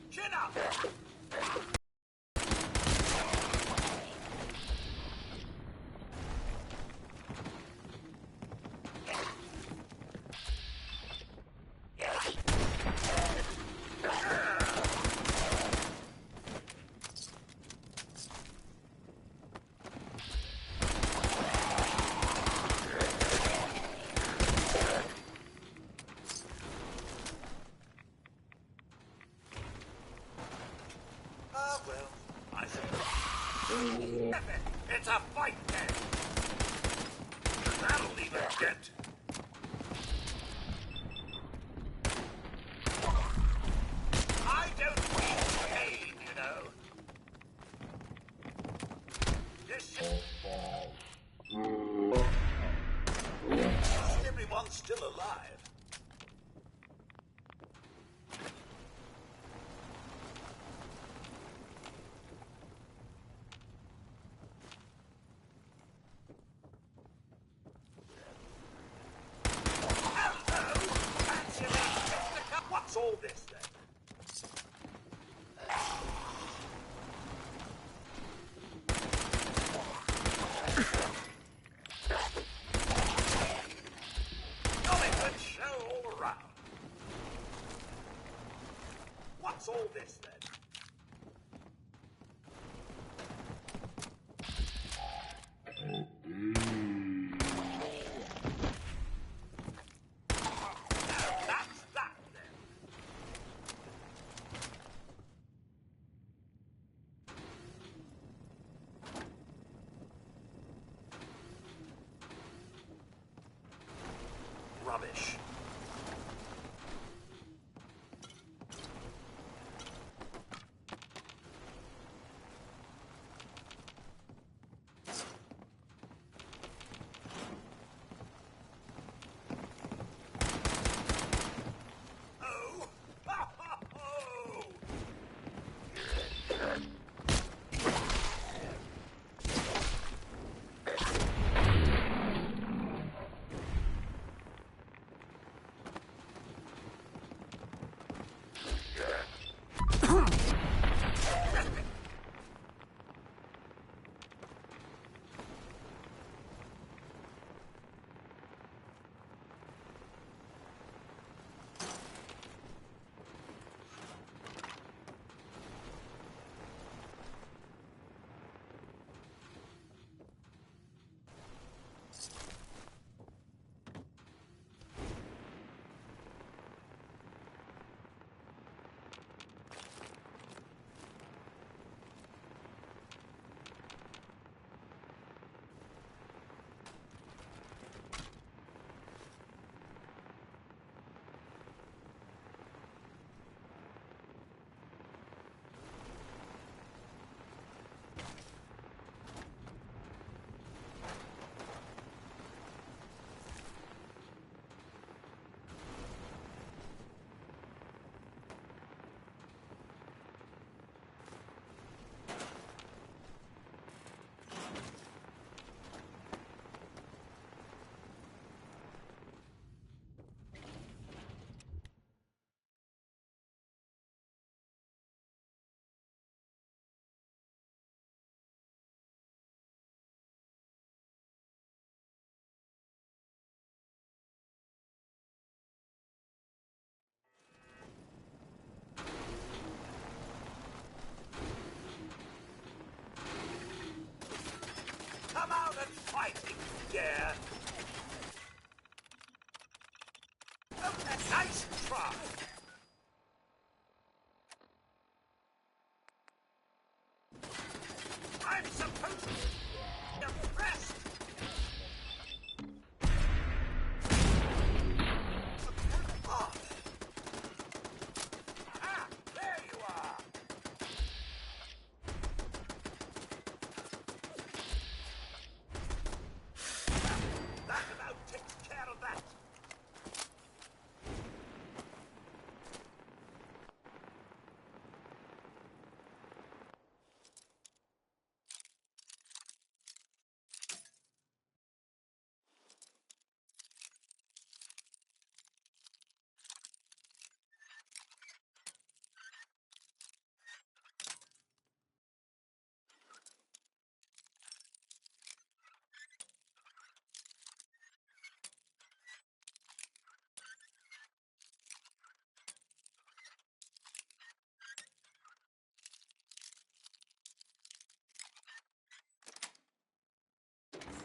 Chin up! It's a fight then. That'll leave a dent. I don't feel pain, you know. This everyone's still alive. What's all this then? Jolly good show all around. What's all this then? That's that then. Rubbish. Oh! Oh! Come out and fight if you dare. Oh, a nice try. I'm supposed to be impressed. Ah. Ah, there you are. That about takes care of that.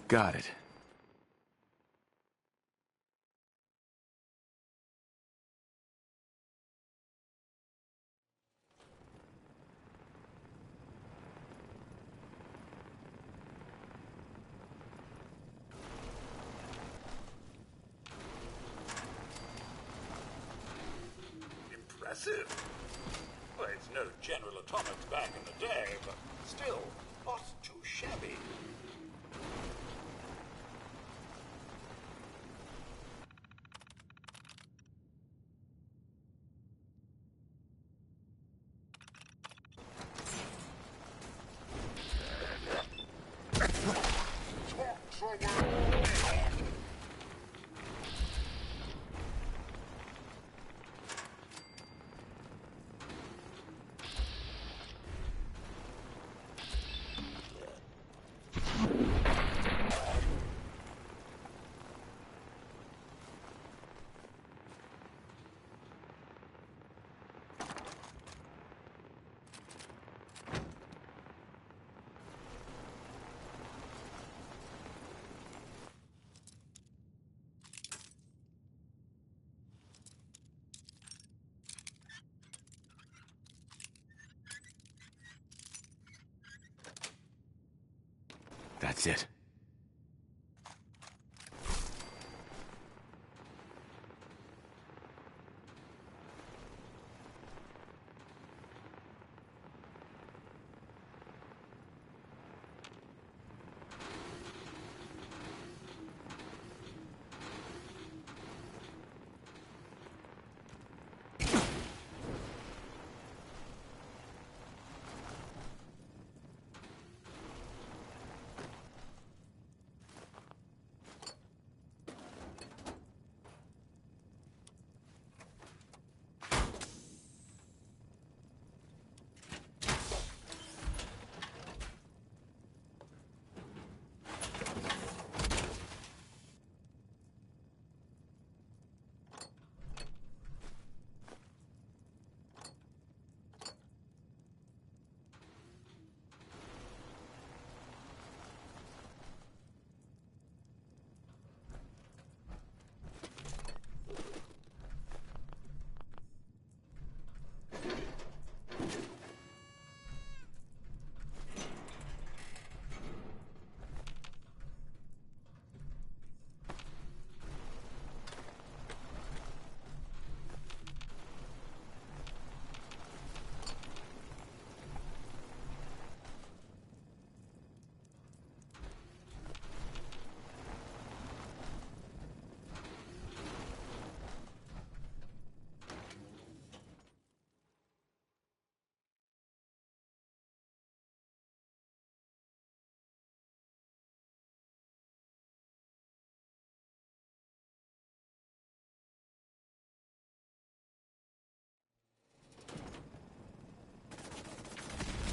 Got it. massive. Well, it's no General Atomics back in the day, but still, not too shabby. That's it.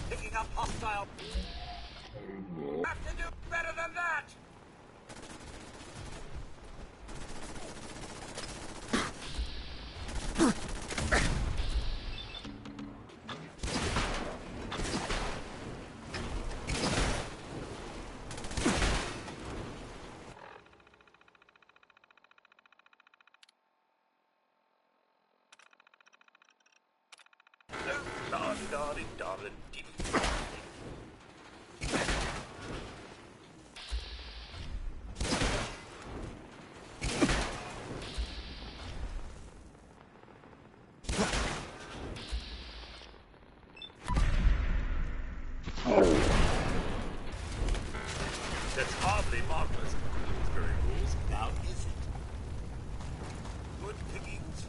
Picking up hostile. Have to do better than that. Darling. That's hardly marvelous. Very rules. Now is it? Good pickings.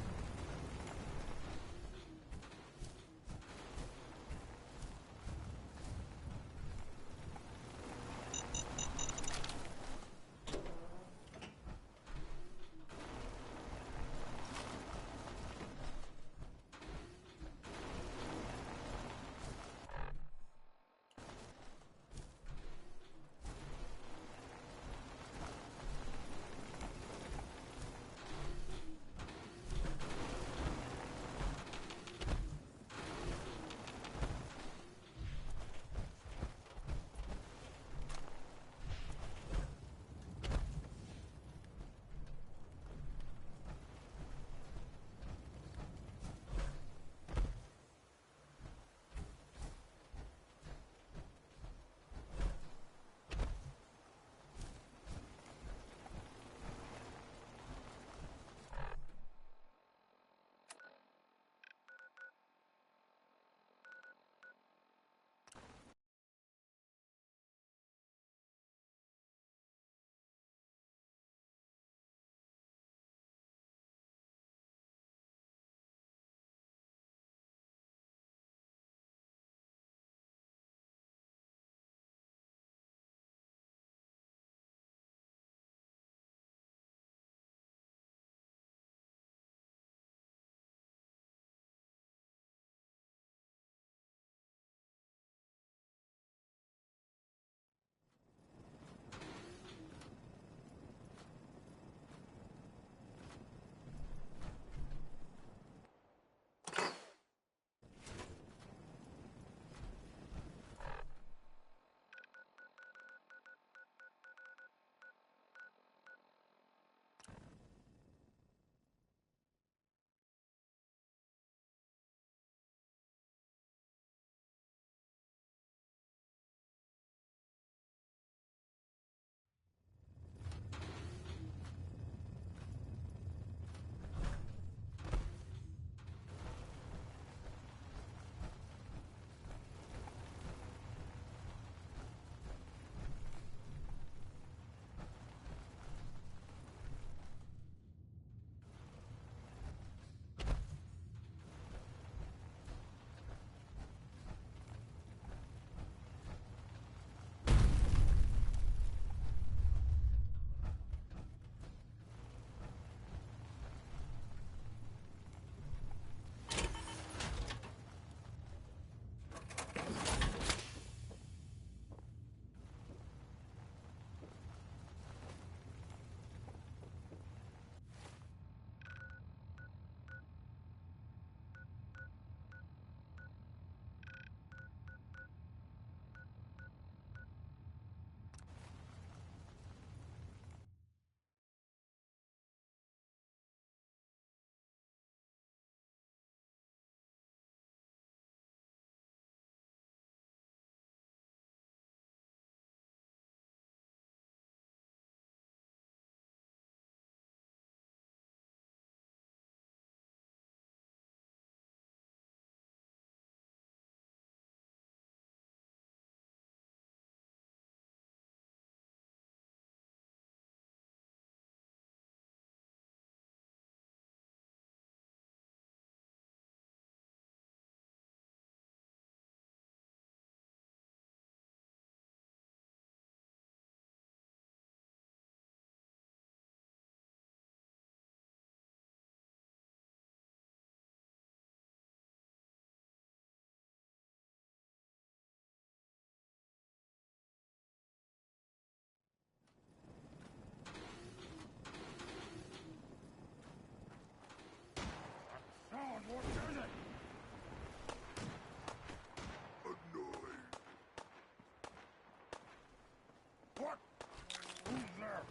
Who's there?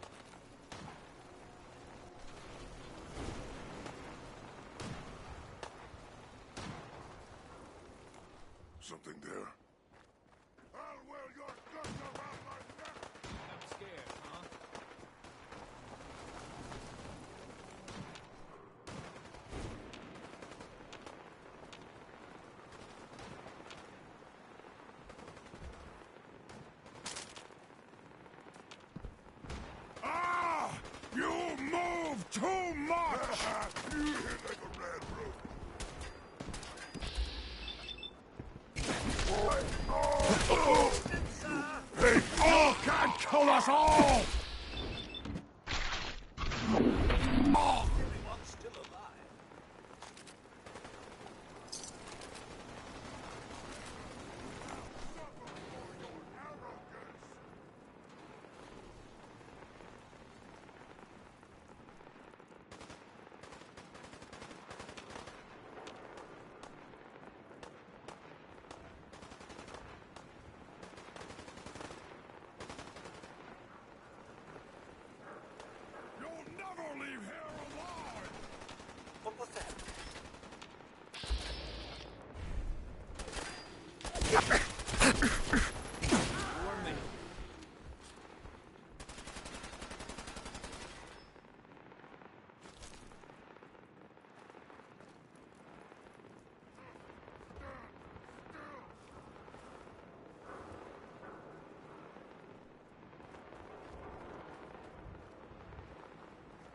Something there. I'll wear your guts around my neck! I'm scared, huh? Ah! You move too much! You hit like a red root. They all can't kill us all! Everyone's still alive. You'll never leave here alive! What was that?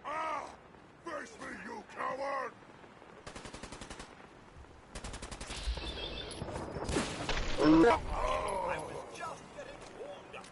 Ah! Face me, you coward! I was just getting warmed up.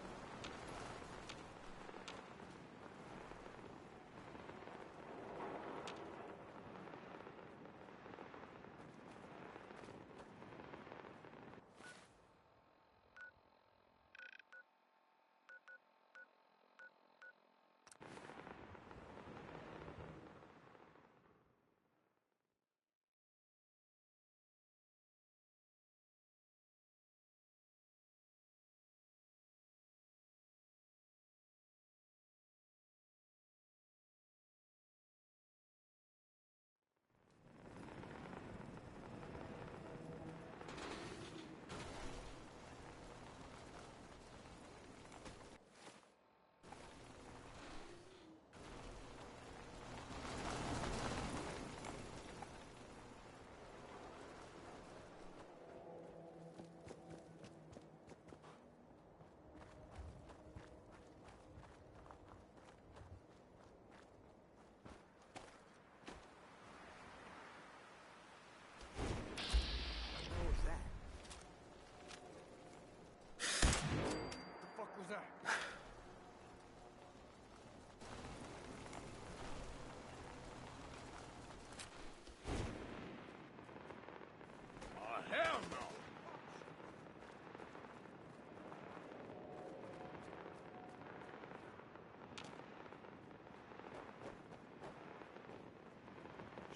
Hell no!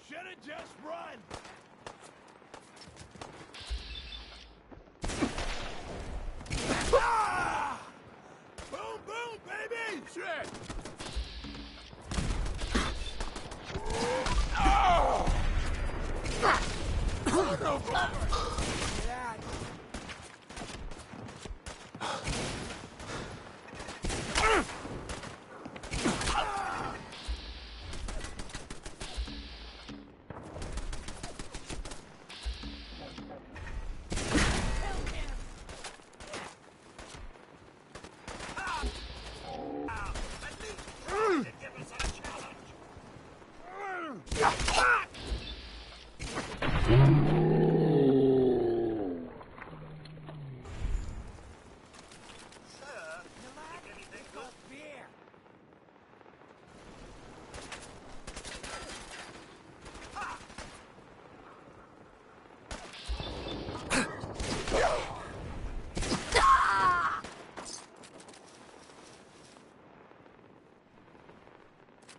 Should've just run! Ah! Boom, boom, baby! Shit! Oh!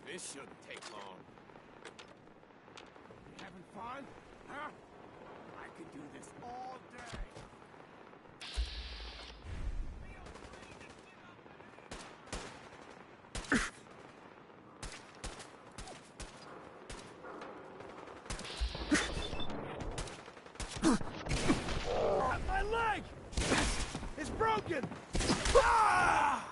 This shouldn't take long. You having fun? Huh? I could do this all day. fucking... Ah!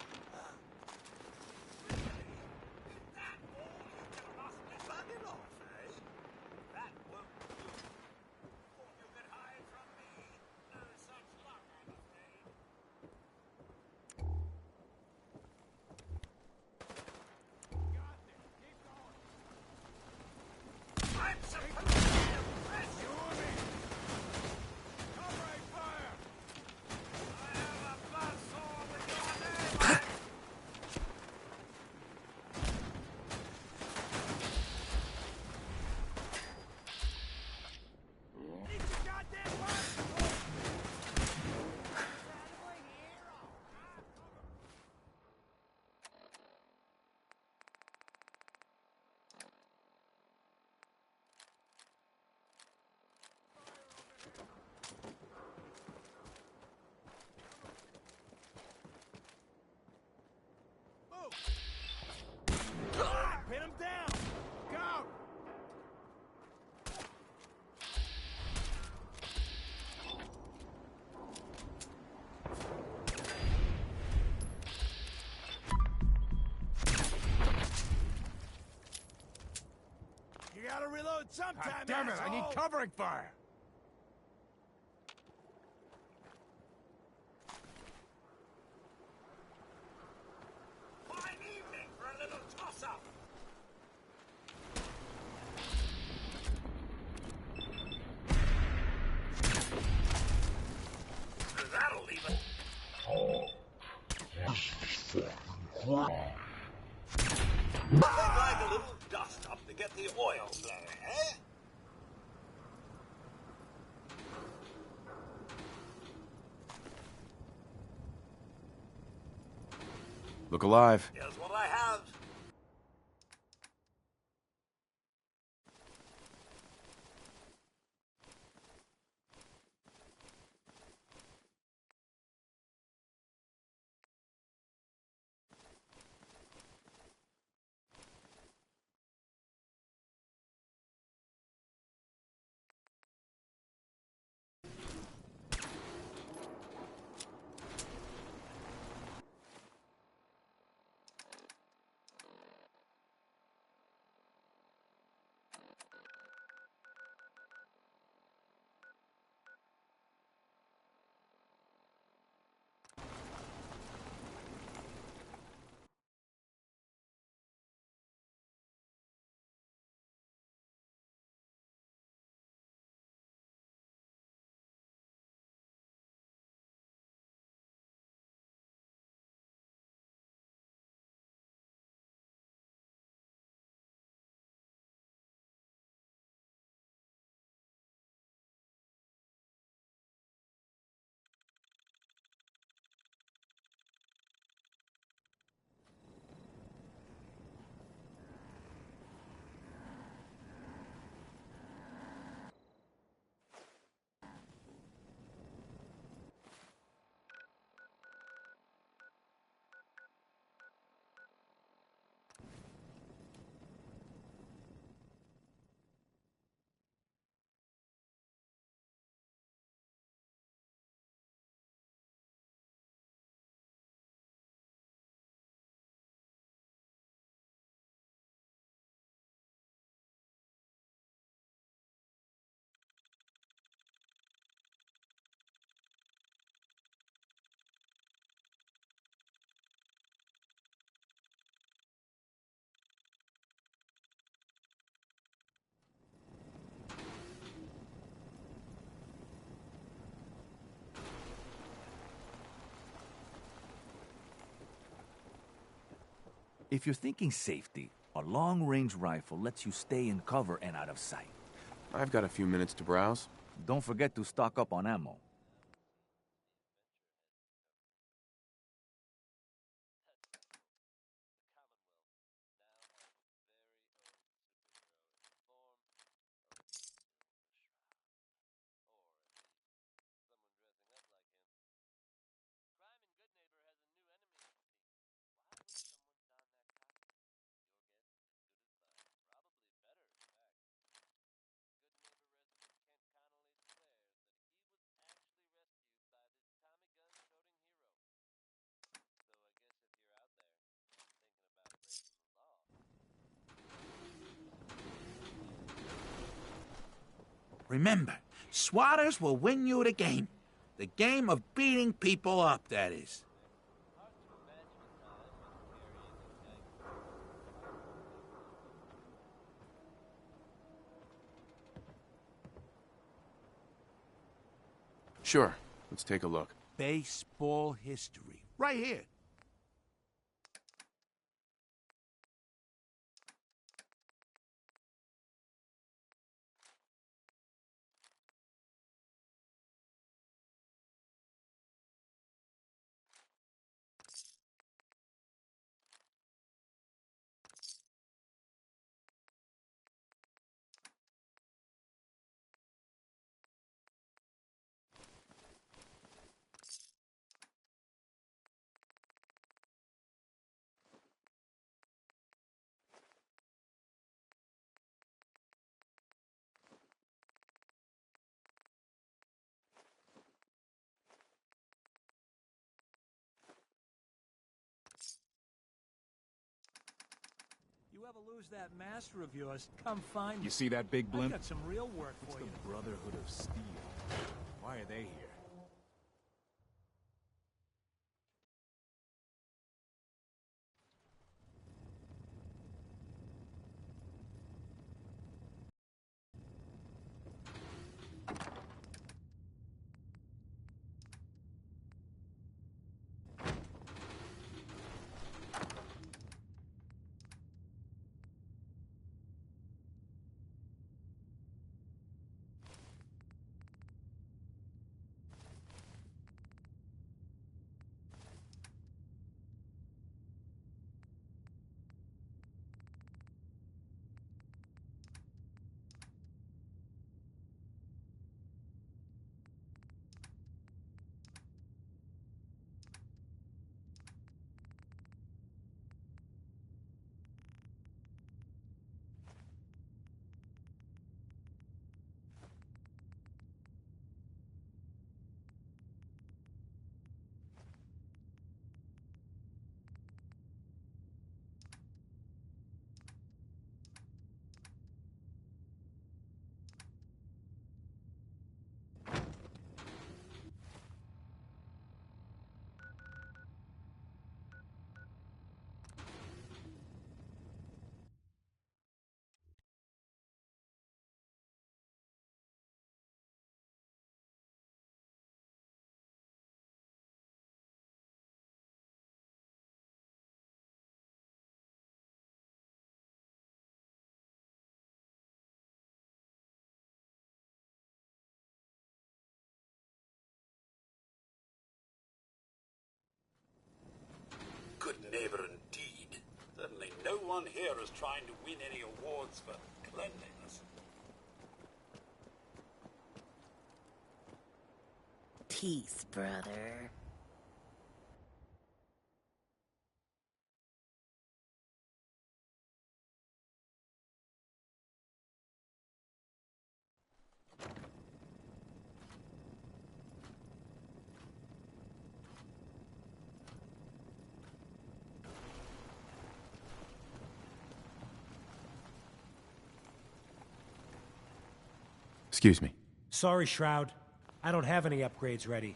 Pin him down! Go! You gotta reload sometime, God damn it, I need covering fire! Fine evening for a little toss-up! That'll leave it. Nothing like a little dust-up to get the oil flowing, eh? Look alive. Here's what I have. If you're thinking safety, a long-range rifle lets you stay in cover and out of sight. I've got a few minutes to browse. Don't forget to stock up on ammo. Remember, swatters will win you the game. The game of beating people up, that is. Sure. Let's take a look. Baseball history. Right here. You ever lose that master of yours, come find me. You see that big blimp? I got some real work for you. It's the Brotherhood of Steel. Why are they here? Good neighbor indeed. Certainly no one here is trying to win any awards for cleanliness. Peace, brother. Excuse me. Sorry, Shroud. I don't have any upgrades ready.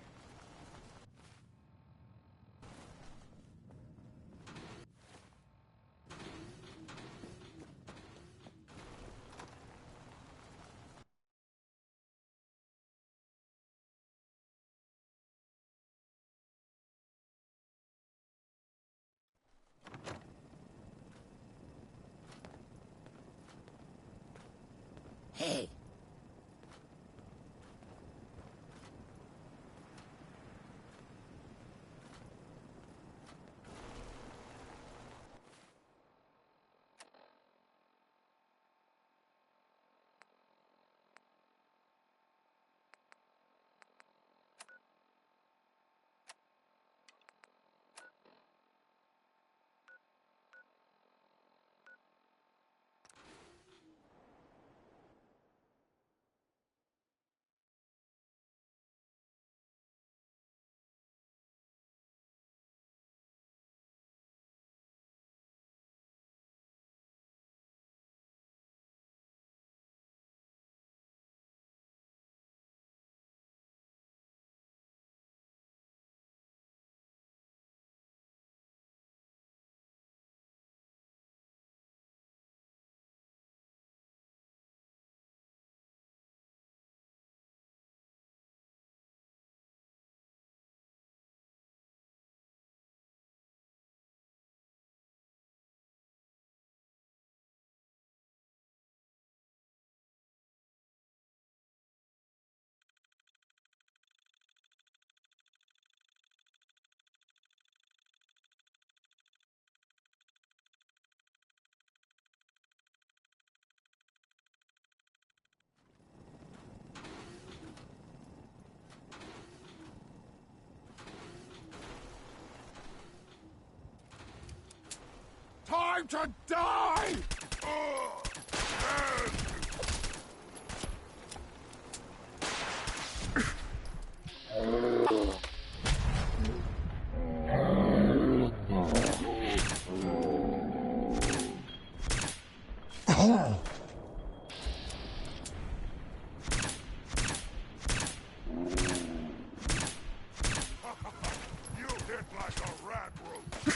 Hey. time to die! You hit like a rat roach.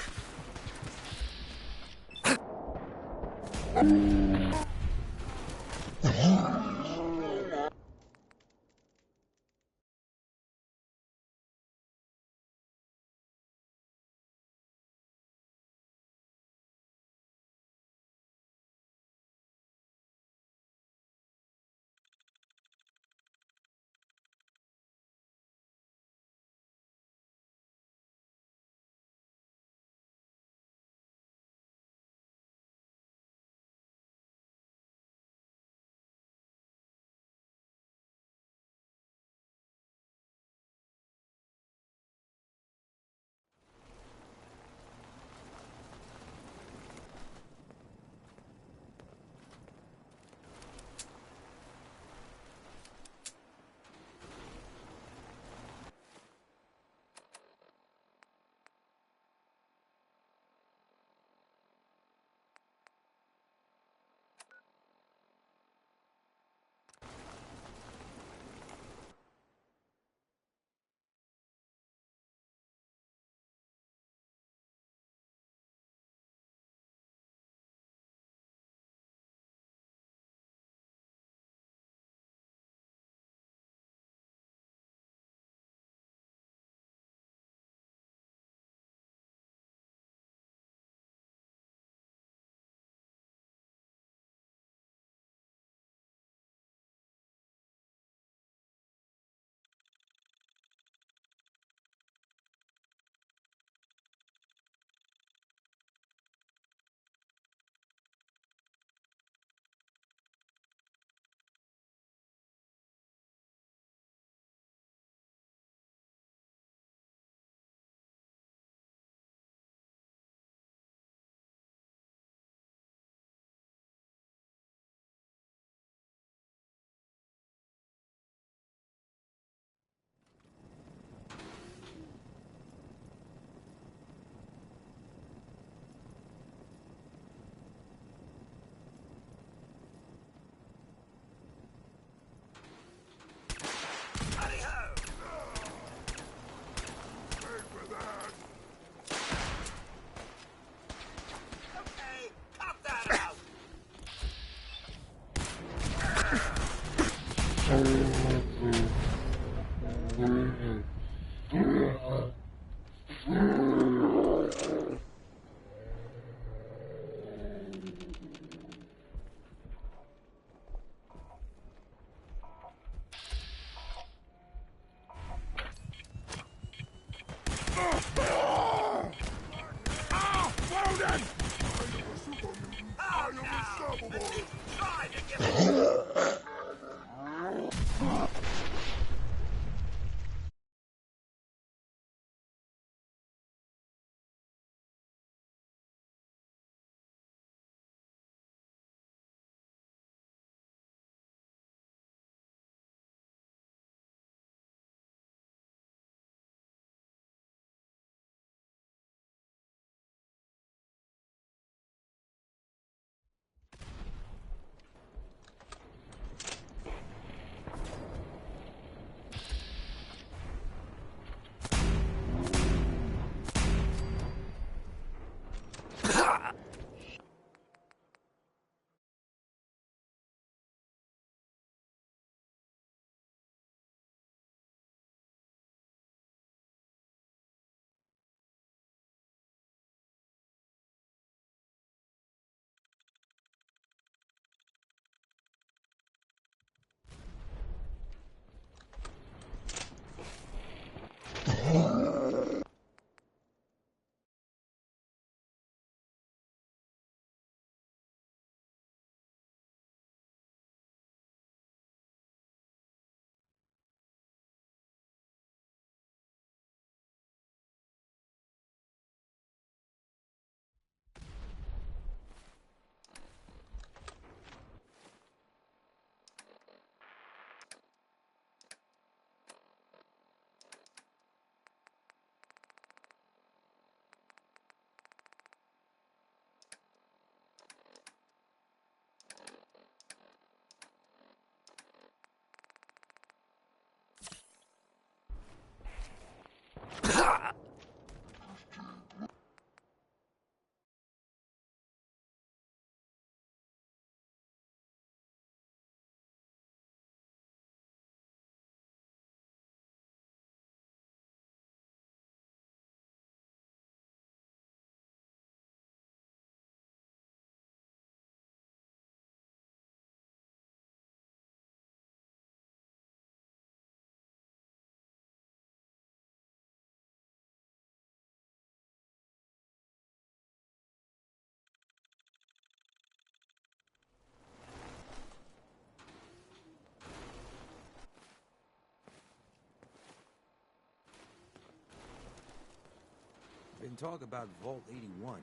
and talk about Vault 81.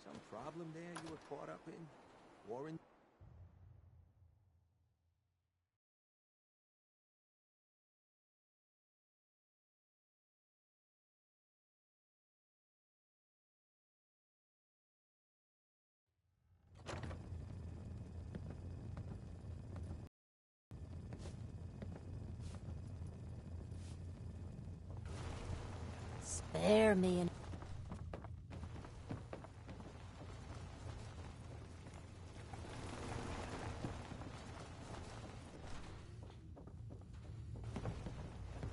Some problem there you were caught up in? Warren? Spare me and...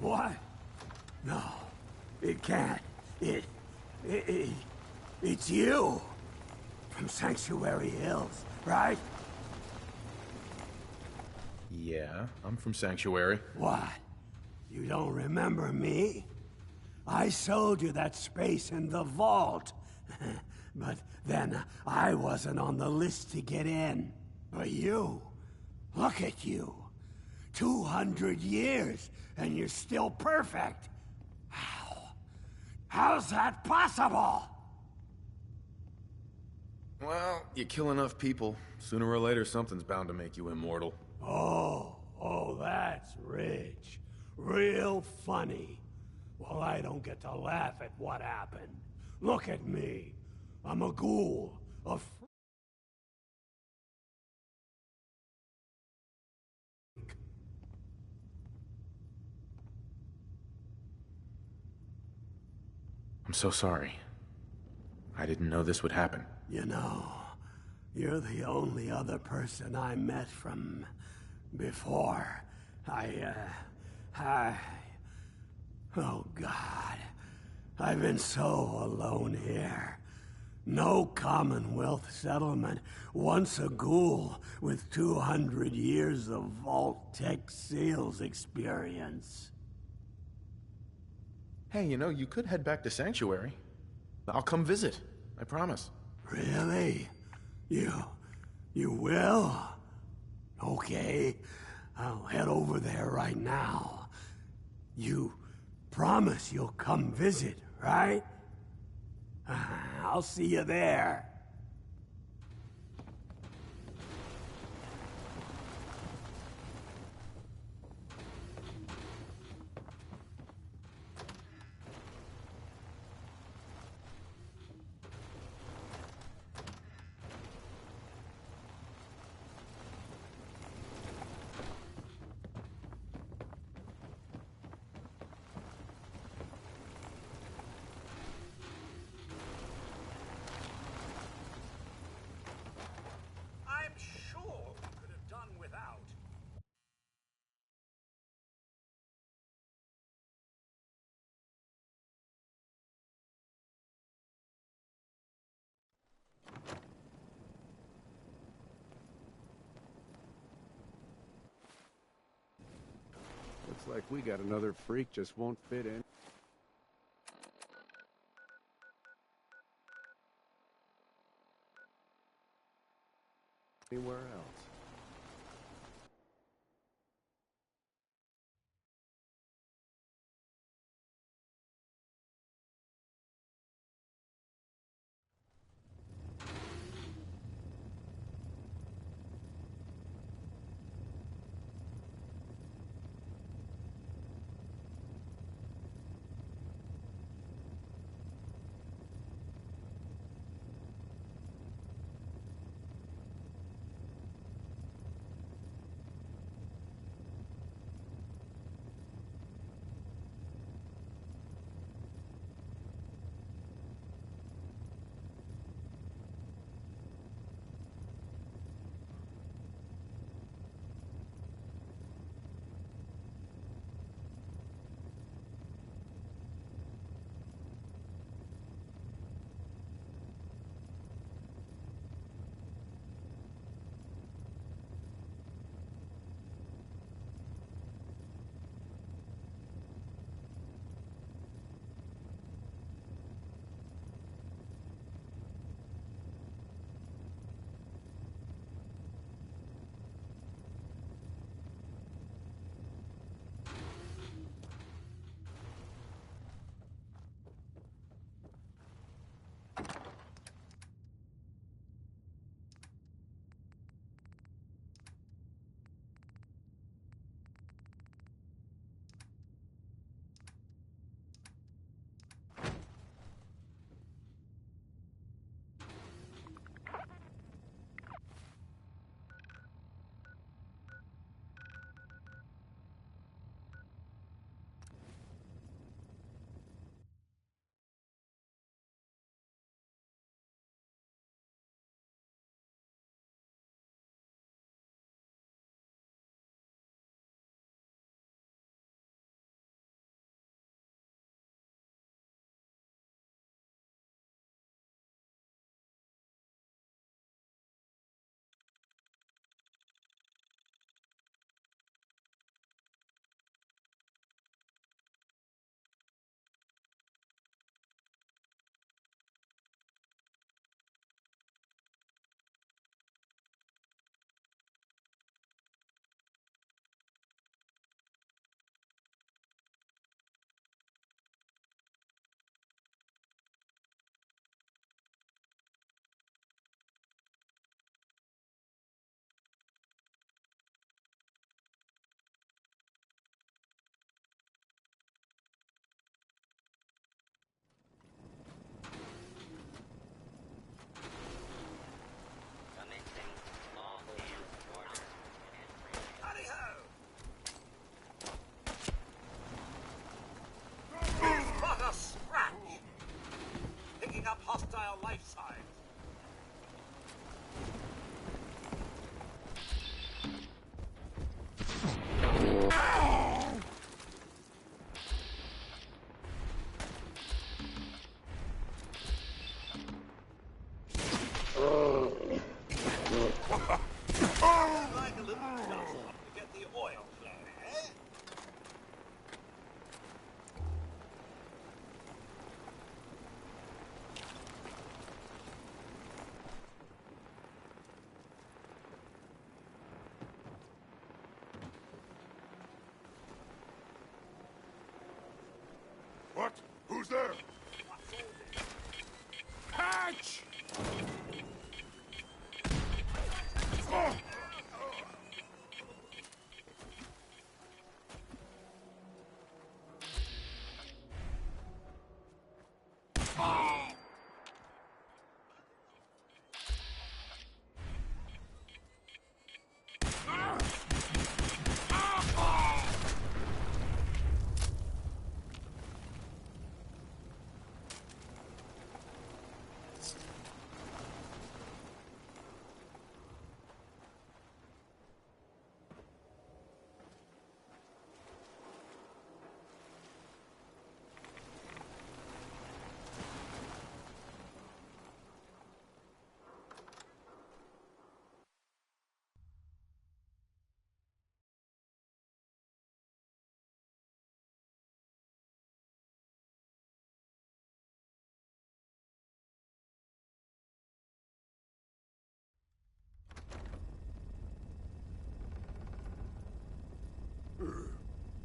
What? No, it can't. It's you! From Sanctuary Hills, right? Yeah, I'm from Sanctuary. What? You don't remember me? I sold you that space in the vault. But then I wasn't on the list to get in. But you, look at you. 200 years, and you're still perfect. How? How's that possible? Well, you kill enough people, sooner or later something's bound to make you immortal. Oh, that's rich. Real funny. Well, I don't get to laugh at what happened. Look at me. I'm a ghoul, a I'm so sorry. I didn't know this would happen. You know, you're the only other person I met from before. Oh God. I've been so alone here. No Commonwealth settlement, once a ghoul with 200 years of Vault Tech sales experience. Hey, you know, you could head back to Sanctuary. I'll come visit. I promise. Really? You will? Okay. I'll head over there right now. You promise you'll come visit, right? I'll see you there. I'm sure we could have done without. Looks like we got another freak just won't fit in. Anywhere else. up hostile life signs. Like a little dust up to get the oil flow, eh? What? Who's there? Hatch! Oh!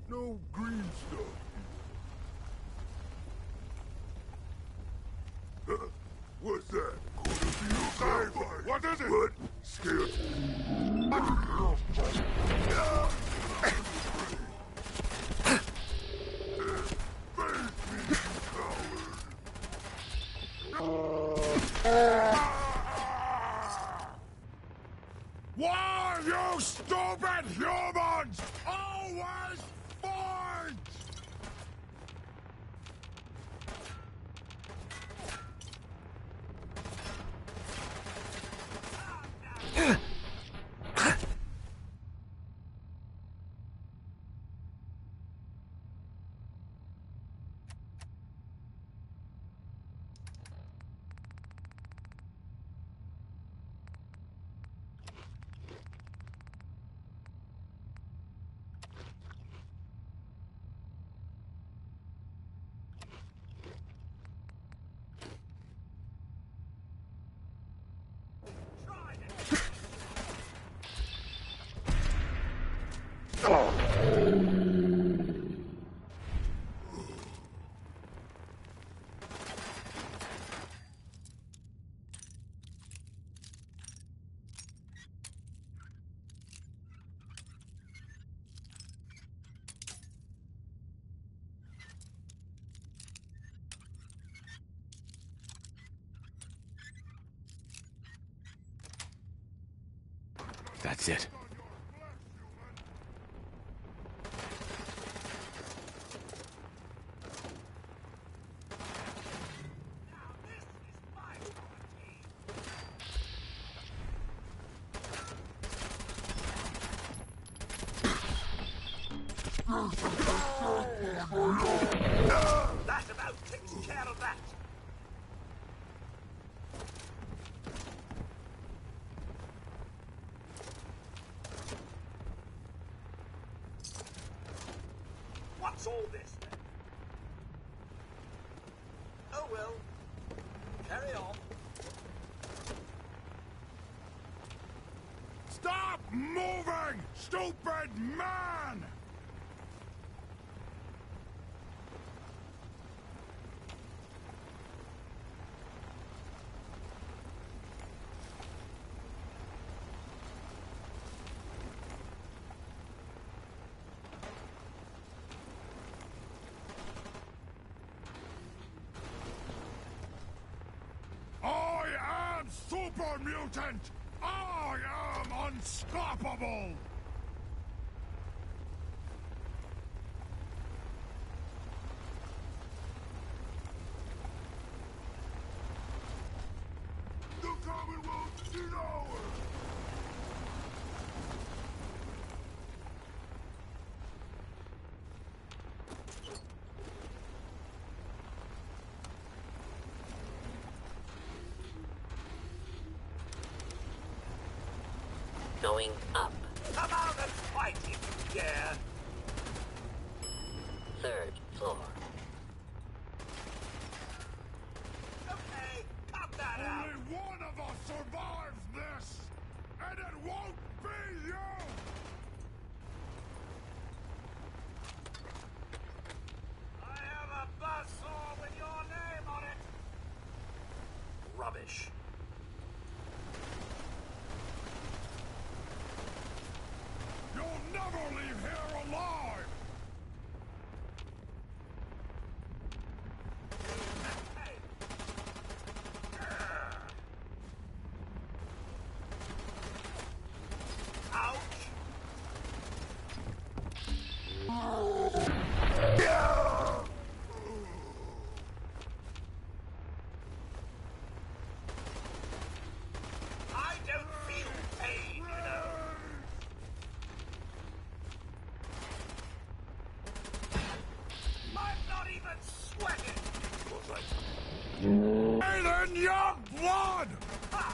No green stuff. What's that? Sci-fi. What is it? What? Scared? Why, you stupid humans! Always fight! That's it. That about takes care of that. What's all this, then? Oh, well. Carry on. Stop moving, stupid man! I am super mutant! I am unstoppable! Going up. Come out and fight if you dare. 3rd floor. Okay, cut that out. Only one of us survives this, and it won't be you! I have a buzzsaw with your name on it. Rubbish. You'll never leave here alive! I don't feel pain, you know. I'm not even sweating. Bathe in your blood! Ha!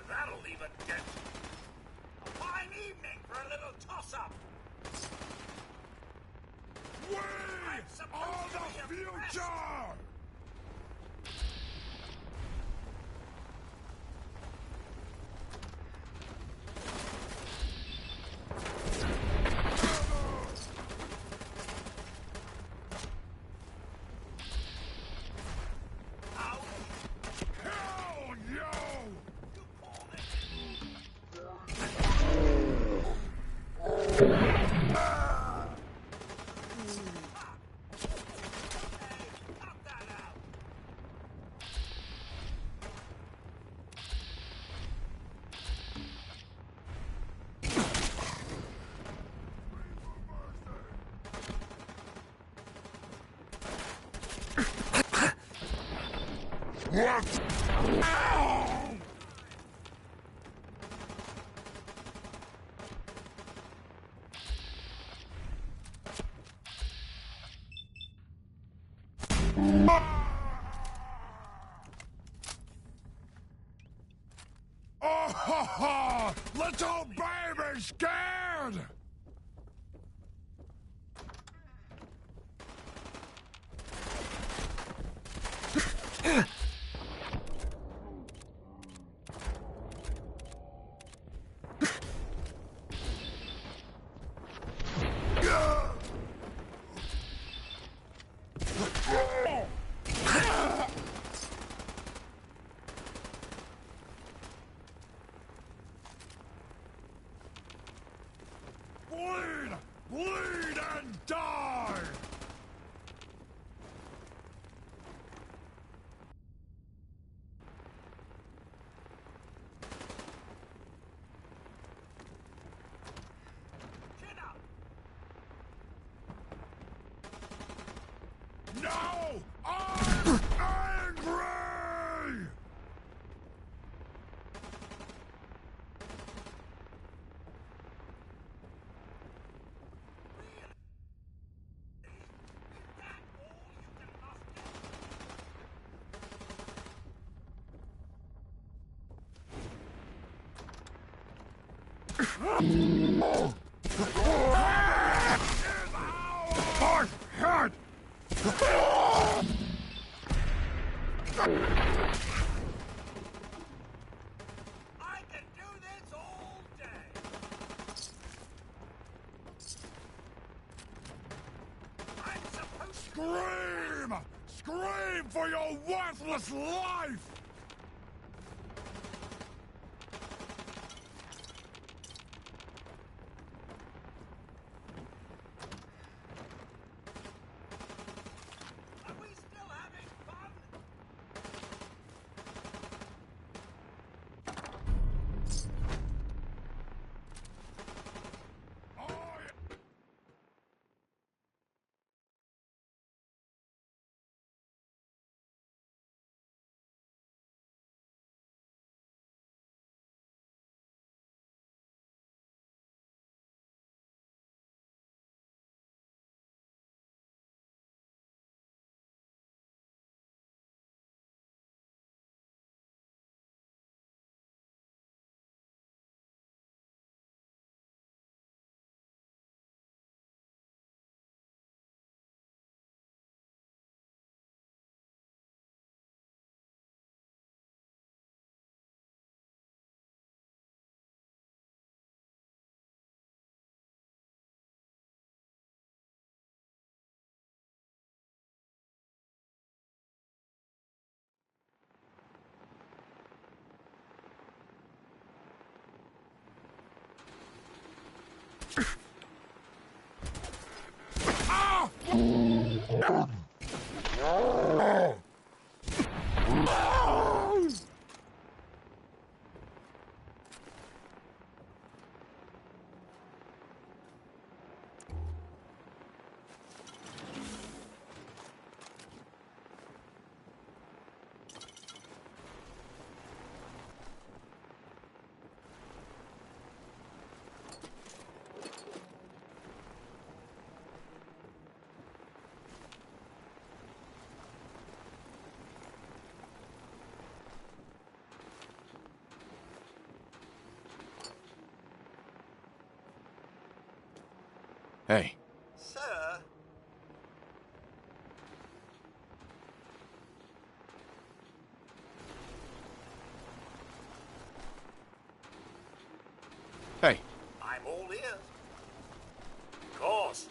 That'll leave a dent. A fine evening for a little toss-up. We I'm supposed are to the be impressed. future! Hell, yo! What? Ow! Oh, ha, ha! Little baby scared! Bleed! Bleed and die! No! I'm angry! My head! I can do this all day. I'm supposed to... Scream! Scream for your worthless life! Are we still having fun? Hey. Sir? Hey. I'm all ears. Of course.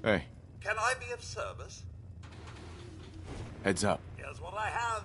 Hey. Can I be of service? Heads up. Here's what I have.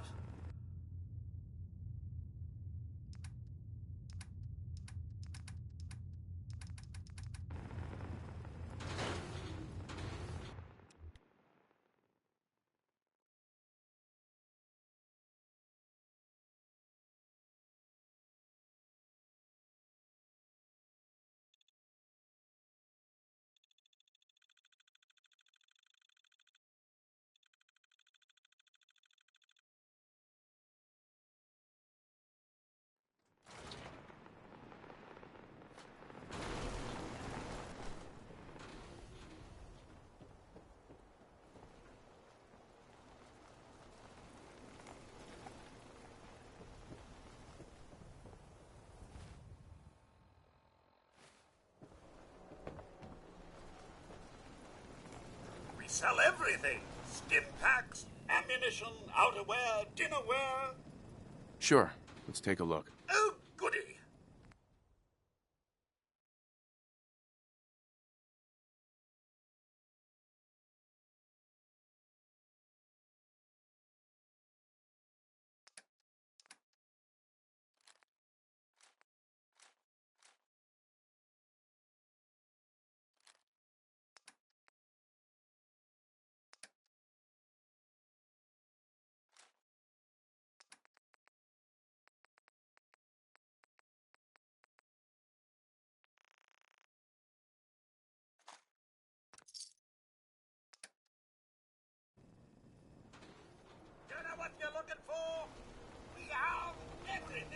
sell everything. Stim packs, ammunition, outerwear, dinnerware. Sure. Let's take a look. Oh, goody. You know what you're looking for? We have everything.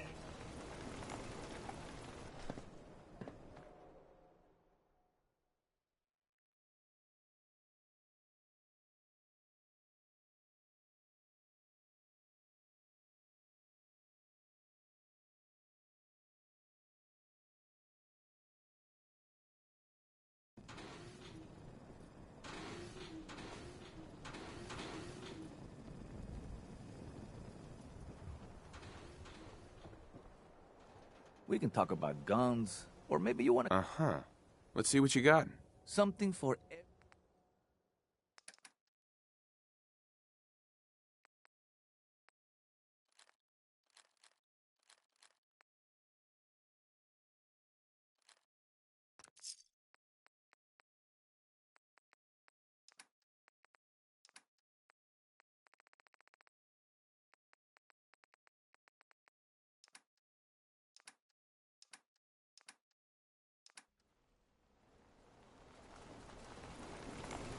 We can talk about guns, or maybe you want to... Uh-huh. Let's see what you got. Something for...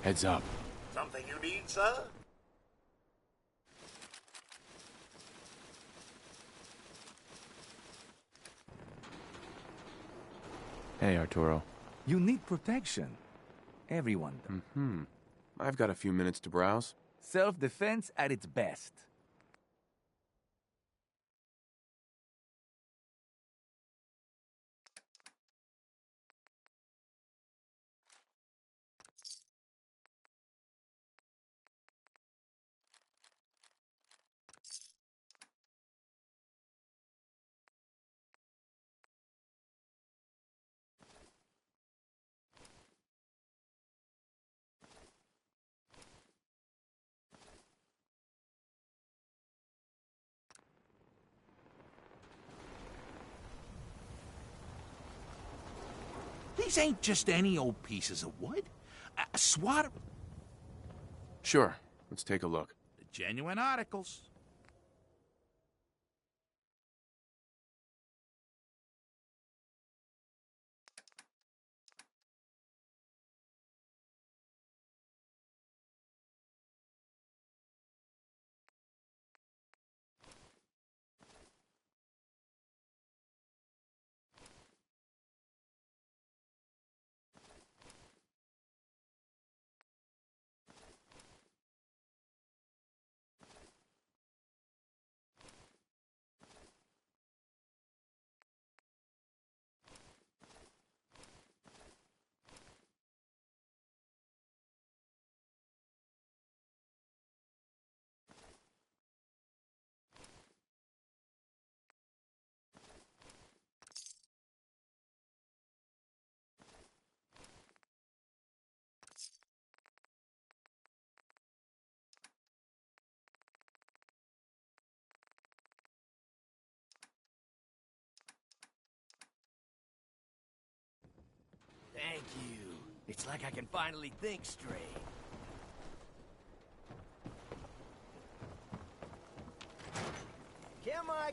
Heads up. Something you need, sir? Hey, Arturo. You need protection. Everyone does. Mm-hmm. I've got a few minutes to browse. Self-defense at its best. These ain't just any old pieces of wood. A SWAT... Sure. Let's take a look. Genuine articles. Thank you. It's like I can finally think straight. Come on.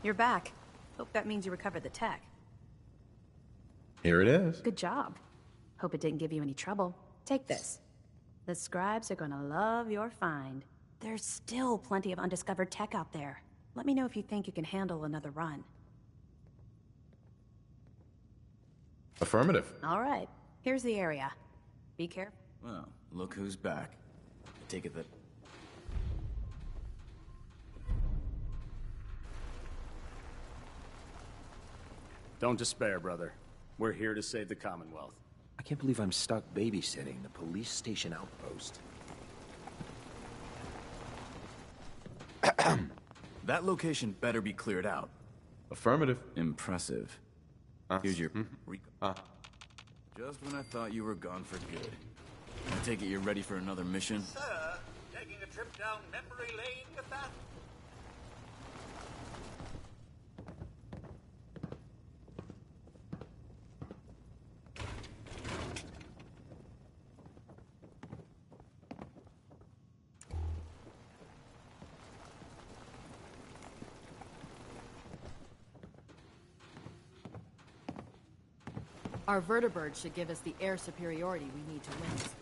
You're back. Hope that means you recovered the tech. Here it is. Good job. Hope it didn't give you any trouble. Take this. The scribes are gonna love your find. There's still plenty of undiscovered tech out there. Let me know if you think you can handle another run. Affirmative. All right. Here's the area. Be careful. Well, look who's back. I take it that... Don't despair, brother. We're here to save the Commonwealth. I can't believe I'm stuck babysitting the police station outpost. That location better be cleared out. Affirmative. Impressive. Here's your... Just when I thought you were gone for good. I take it you're ready for another mission? Sir, taking a trip down memory lane with that? Our vertibird should give us the air superiority we need to win this